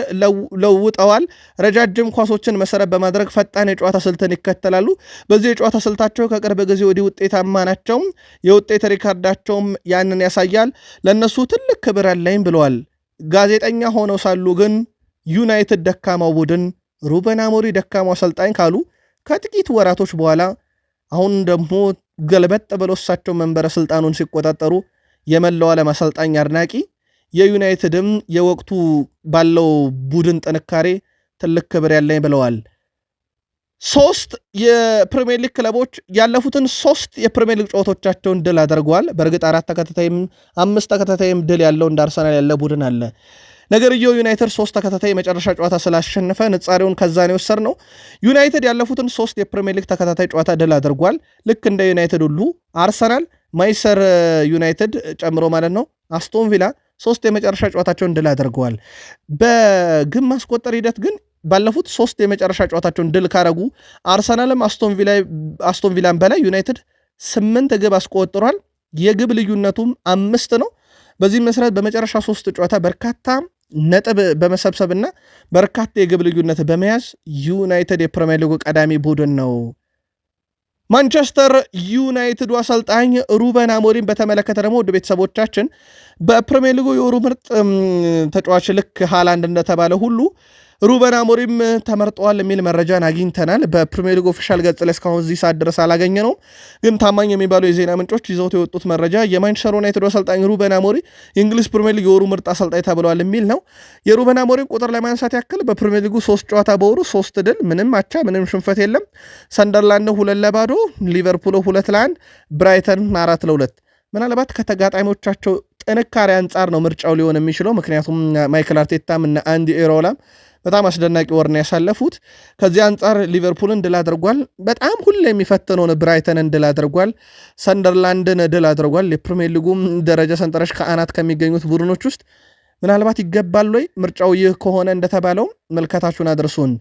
ለውጠዋል። ረጃጅም ኳሶችን መሰረት በማድረግ ፈጣን የጨዋታ ስልትን ይከተላሉ። በዚህ የጨዋታ ስልታቸው ከቅርብ ጊዜ ወዲህ ውጤታማ ናቸው። የውጤት ሪካርዳቸውም ያንን ያሳያል። ለነሱ ትልቅ ክብር አለኝ ብለዋል። ጋዜጠኛ ሆነው ሳሉ ግን ዩናይትድ ደካማው ቡድን፣ ሩበን አሞሪ ደካማው አሰልጣኝ ካሉ ከጥቂት ወራቶች በኋላ አሁን ደግሞ ገልበጥ ብለው እሳቸው መንበረ ስልጣኑን ሲቆጣጠሩ የመላው ዓለም አሰልጣኝ አድናቂ የዩናይትድም የወቅቱ ባለው ቡድን ጥንካሬ ትልቅ ክብር ያለኝ ብለዋል። 3 የፕሪሚየር ሊግ ክለቦች ያለፉትን 3 የፕሪሚየር ሊግ ጨዋታዎቻቸውን ድል አድርገዋል። በእርግጥ 4 ተከታታይም 5 ተከታታይም ድል ያለው እንደ አርሰናል ያለ ቡድን አለ። ነገርየው ዩናይትድ 3 ተከታታይ የመጨረሻ ጨዋታ ስላሸነፈ ንጻሬውን ከዛን የወሰድ ነው። ዩናይትድ ያለፉትን 3 የፕሪሚየር ሊግ ተከታታይ ጨዋታ ድል አድርጓል። ልክ እንደ ዩናይትድ ሁሉ አርሰናል፣ ማይሰር ዩናይትድ ጨምሮ ማለት ነው አስቶን ቪላ 3 የመጨረሻ ጨዋታቸውን ድል አድርገዋል። በግብ ማስቆጠር ሂደት ግን ባለፉት 3 የመጨረሻ ጨዋታቸውን ድል ካረጉ አርሰናልም አስቶን ቪላን በላይ ዩናይትድ 8 ግብ አስቆጥሯል። የግብ ልዩነቱም 5 ነው። በዚህ መሰረት በመጨረሻ 3 ጨዋታ በርካታ ነጥብ በመሰብሰብና በርካታ የግብ ልዩነት በመያዝ ዩናይትድ የፕሪሚየር ሊጉ ቀዳሚ ቡድን ነው። ማንቸስተር ዩናይትዱ አሰልጣኝ ሩበን አሞሪን በተመለከተ ደግሞ ወደ ቤተሰቦቻችን በፕሪሚየር ሊጉ የወሩ ምርጥ ተጫዋች ልክ ሃላንድ እንደተባለ ሁሉ ሩበን አሞሪም ተመርጠዋል የሚል መረጃን አግኝተናል። በፕሪሚየር ሊግ ኦፊሻል ገጽ ላይ እስካሁን እዚህ ሰዓት ድረስ አላገኘ ነው፣ ግን ታማኝ የሚባሉ የዜና ምንጮች ይዘውት የወጡት መረጃ የማንቸስተር ዩናይትድ አሰልጣኝ ሩበን አሞሪ የእንግሊዝ ፕሪሚየር ሊግ የወሩ ምርጥ አሰልጣኝ ተብለዋል የሚል ነው። የሩበን አሞሪን ቁጥር ለማንሳት ያክል በፕሪሚየር ሊጉ 3 ጨዋታ በወሩ 3 ድል፣ ምንም አቻ፣ ምንም ሽንፈት የለም። ሰንደርላንድ 2-0፣ ሊቨርፑል 2-1፣ ብራይተን 4-2። ምናልባት ከተጋጣሚዎቻቸው ጥንካሬ አንጻር ነው ምርጫው ሊሆን የሚችለው። ምክንያቱም ማይክል አርቴታም እና አንዲ ኤሮላም በጣም አስደናቂ ወርን ያሳለፉት። ከዚህ አንጻር ሊቨርፑልን ድል አድርጓል። በጣም ሁሌ የሚፈትነውን ብራይተንን ድል አድርጓል። ሰንደርላንድን ድል አድርጓል። የፕሪሚየር ሊጉም ደረጃ ሰንጠረዥ ከአናት ከሚገኙት ቡድኖች ውስጥ ምናልባት ይገባል ወይ? ምርጫው ይህ ከሆነ እንደተባለው መልከታችሁን አድርሱን።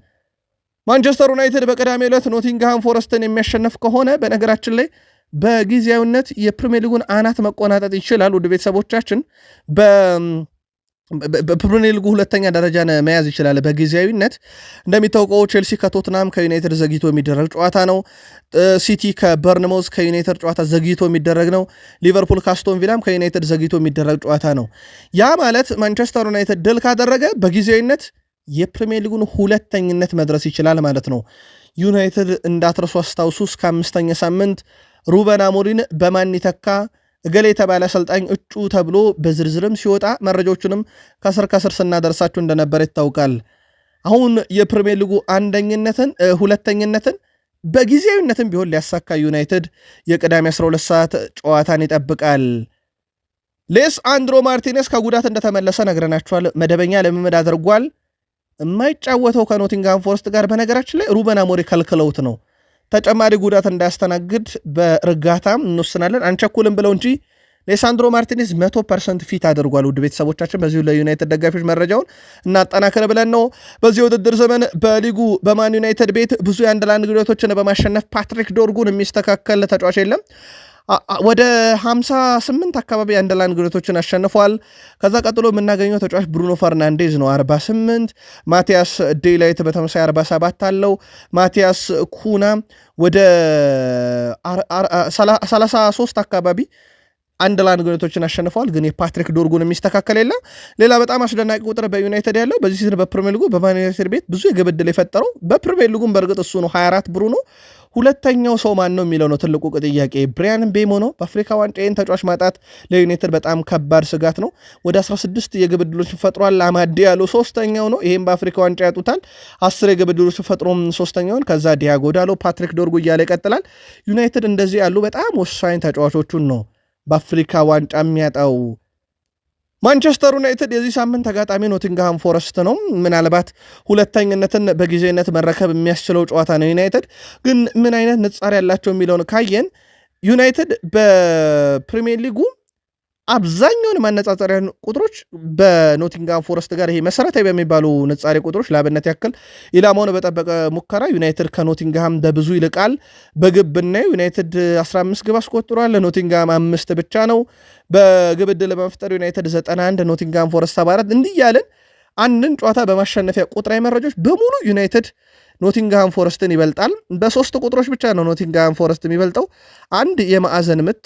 ማንቸስተር ዩናይትድ በቅዳሜ ዕለት ኖቲንግሃም ፎረስትን የሚያሸንፍ ከሆነ በነገራችን ላይ በጊዜያዊነት የፕሪሚየር ሊጉን አናት መቆናጠጥ ይችላል። ውድ ቤተሰቦቻችን በፕሪሚየር ሊጉ 2ኛ ደረጃን መያዝ ይችላል በጊዜያዊነት። እንደሚታወቀው ቼልሲ ከቶትናም ከዩናይትድ ዘግይቶ የሚደረግ ጨዋታ ነው። ሲቲ ከበርንማውዝ ከዩናይትድ ጨዋታ ዘግይቶ የሚደረግ ነው። ሊቨርፑል ከአስቶን ቪላም ከዩናይትድ ዘግይቶ የሚደረግ ጨዋታ ነው። ያ ማለት ማንቸስተር ዩናይትድ ድል ካደረገ በጊዜያዊነት የፕሪሚየር ሊጉን 2ኝነት መድረስ ይችላል ማለት ነው። ዩናይትድ እንዳትረሱ አስታውሱ፣ እስከ 5ኛ ሳምንት ሩበን አሞሪን በማን ይተካ እገሌ የተባለ አሰልጣኝ እጩ ተብሎ በዝርዝርም ሲወጣ መረጃዎቹንም ከስር ስናደርሳችሁ እንደነበር ይታወቃል። አሁን የፕሪሚየር ሊጉ 2ኝነትን በጊዜያዊነትም ቢሆን ሊያሳካ ዩናይትድ የቅዳሜ 12 ሰዓት ጨዋታን ይጠብቃል። ሌሳንድሮ ማርቲኔስ ከጉዳት እንደተመለሰ ነግረናችኋል። መደበኛ ልምምድ አድርጓል። የማይጫወተው ከኖቲንግሃም ፎረስት ጋር በነገራችን ላይ ሩበን አሞሪ ከልክለውት ነው። ተጨማሪ ጉዳት እንዳያስተናግድ በእርጋታም እንወስናለን አንቸኩልም ብለው እንጂ ሌሳንድሮ ማርቲኔዝ 100% ፊት አድርጓል። ውድ ቤተሰቦቻችን በዚሁ ለዩናይትድ ደጋፊዎች መረጃውን እናጠናክር ብለን ነው። በዚህ ውድድር ዘመን በሊጉ በማን ዩናይትድ ቤት ብዙ የአንድ ለአንድ ግንኙነቶችን በማሸነፍ ፓትሪክ ዶርጉን የሚስተካከል ተጫዋች የለም። ወደ 58 አካባቢ አንድ ለአንድ ግንኙነቶችን አሸንፏል። ከዛ ቀጥሎ የምናገኘው ተጫዋች ብሩኖ ፈርናንዴዝ ነው 48። ማቲያስ ዴላይት በተመሳይ 47 አለው። ማቲያስ ኩና ወደ 33 አካባቢ 1-1 ግንኙነቶችን አሸንፈዋል። ግን የፓትሪክ ዶርጉን የሚስተካከል የለም። ሌላ በጣም አስደናቂ ቁጥር በዩናይትድ ያለው በዚህ ሲዝን በፕሪሚየር ሊጉ በማን ዩናይትድ ቤት ብዙ የግብ ዕድል የፈጠረው በፕሪሚየር ሊጉም በእርግጥ እሱ ነው 24 ብሩኖ። ሁለተኛው ሰው ማን ነው የሚለው ነው ትልቁ ጥያቄ። ብሪያን ምቤሞ ነው። በአፍሪካ ዋንጫ ይህን ተጫዋች ማጣት ለዩናይትድ በጣም ከባድ ስጋት ነው። ወደ 16 የግብ ዕድሎች ፈጥሯል። አማዴ ያለው ሶስተኛው ነው። ይሄም በአፍሪካ ዋንጫ ያጡታል። 10 የግብ ዕድሎች ፈጥሮም ሶስተኛውን፣ ከዛ ዲያጎ ዳሎ፣ ፓትሪክ ዶርጉ እያለ ይቀጥላል። ዩናይትድ እንደዚህ ያሉ በጣም ወሳኝ ተጫዋቾቹን ነው በአፍሪካ ዋንጫ የሚያጣው። ማንቸስተር ዩናይትድ የዚህ ሳምንት ተጋጣሚ ኖቲንግሃም ፎረስት ነው። ምናልባት ሁለተኝነትን በጊዜነት መረከብ የሚያስችለው ጨዋታ ነው። ዩናይትድ ግን ምን አይነት ንጻሪ ያላቸው የሚለውን ካየን ዩናይትድ በፕሪሚየር ሊጉ አብዛኛውን ማነጻጸሪያ ቁጥሮች በኖቲንግሃም ፎረስት ጋር ይሄ መሰረታዊ በሚባሉ ንጻሪ ቁጥሮች ለአብነት ያክል ኢላማውን በጠበቀ ሙከራ ዩናይትድ ከኖቲንግሃም በብዙ ይልቃል። በግብ ብናየው ዩናይትድ 15 ግብ አስቆጥሯል፣ ኖቲንግሃም 5 ብቻ ነው። በግብ ዕድል ለመፍጠር ዩናይትድ 91፣ ኖቲንግሃም ፎረስት 74። እንዲህ ያለን አንድን ጨዋታ በማሸነፊያ ቁጥራዊ መረጃዎች በሙሉ ዩናይትድ ኖቲንግሃም ፎረስትን ይበልጣል። በ3 ቁጥሮች ብቻ ነው ኖቲንግሃም ፎረስት የሚበልጠው። አንድ የማዕዘን ምት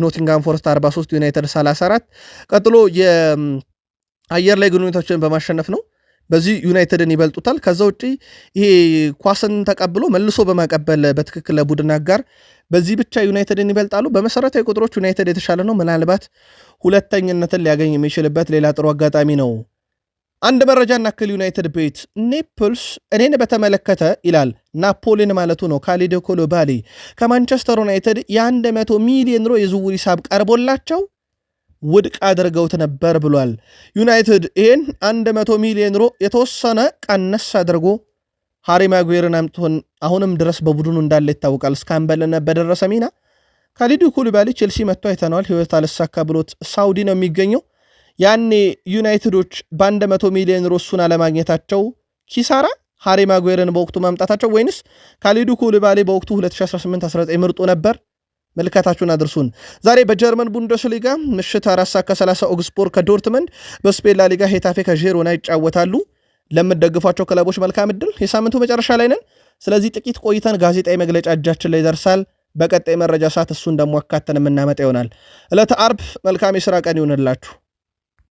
ኖቲንግሃም ፎረስት 43፣ ዩናይትድ 34። ቀጥሎ የአየር ላይ ግንኙነቶችን በማሸነፍ ነው። በዚህ ዩናይትድን ይበልጡታል። ከዛ ውጪ ይሄ ኳስን ተቀብሎ መልሶ በማቀበል በትክክል ለቡድን አጋር በዚህ ብቻ ዩናይትድን ይበልጣሉ። በመሰረታዊ ቁጥሮች ዩናይትድ የተሻለ ነው። ምናልባት ሁለተኝነትን ሊያገኝ የሚችልበት ሌላ ጥሩ አጋጣሚ ነው። አንድ መረጃ እናክል ዩናይትድ ቤት ኔፕልስ እኔን በተመለከተ ይላል ናፖሊን ማለቱ ነው። ካሊዶ ኮሎባሊ ከማንቸስተር ዩናይትድ የ100 ሚሊዮን ዩሮ የዝውውር ሂሳብ ቀርቦላቸው ውድቅ አድርገውት ነበር ብሏል። ዩናይትድ ይህን 100 ሚሊዮን ዩሮ የተወሰነ ቀነስ አድርጎ ሃሪ ማጉዌርን አምጥቶን አሁንም ድረስ በቡድኑ እንዳለ ይታወቃል። እስካምበልነት በደረሰ ሚና ካሊዶ ኮሎባሊ ቼልሲ መጥቶ አይተነዋል። ህይወት አልሳካ ብሎት ሳውዲ ነው የሚገኘው። ያኔ ዩናይትዶች በ100 ሚሊዮን ዩሮ እሱን አለማግኘታቸው ኪሳራ፣ ሃሪ ማጉዌርን በወቅቱ ማምጣታቸው ወይንስ ካሊዶ ኮሎባሊ በወቅቱ 2018-19 ምርጡ ነበር? መልከታችሁን አድርሱን። ዛሬ በጀርመን ቡንደስሊጋ ምሽት 4:30 ኦግስቡርግ ከዶርትመንድ፣ በስፔን ላሊጋ ሄታፌ ከዢሮና ይጫወታሉ። ለምትደግፏቸው ክለቦች መልካም ዕድል። የሳምንቱ መጨረሻ ላይ ነን። ስለዚህ ጥቂት ቆይተን ጋዜጣዊ መግለጫ እጃችን ላይ ይደርሳል። በቀጣይ መረጃ ሰዓት እሱን ደግሞ አካተን የምናመጣ ይሆናል። ዕለተ አርብ መልካም የሥራ ቀን ይሆንላችሁ።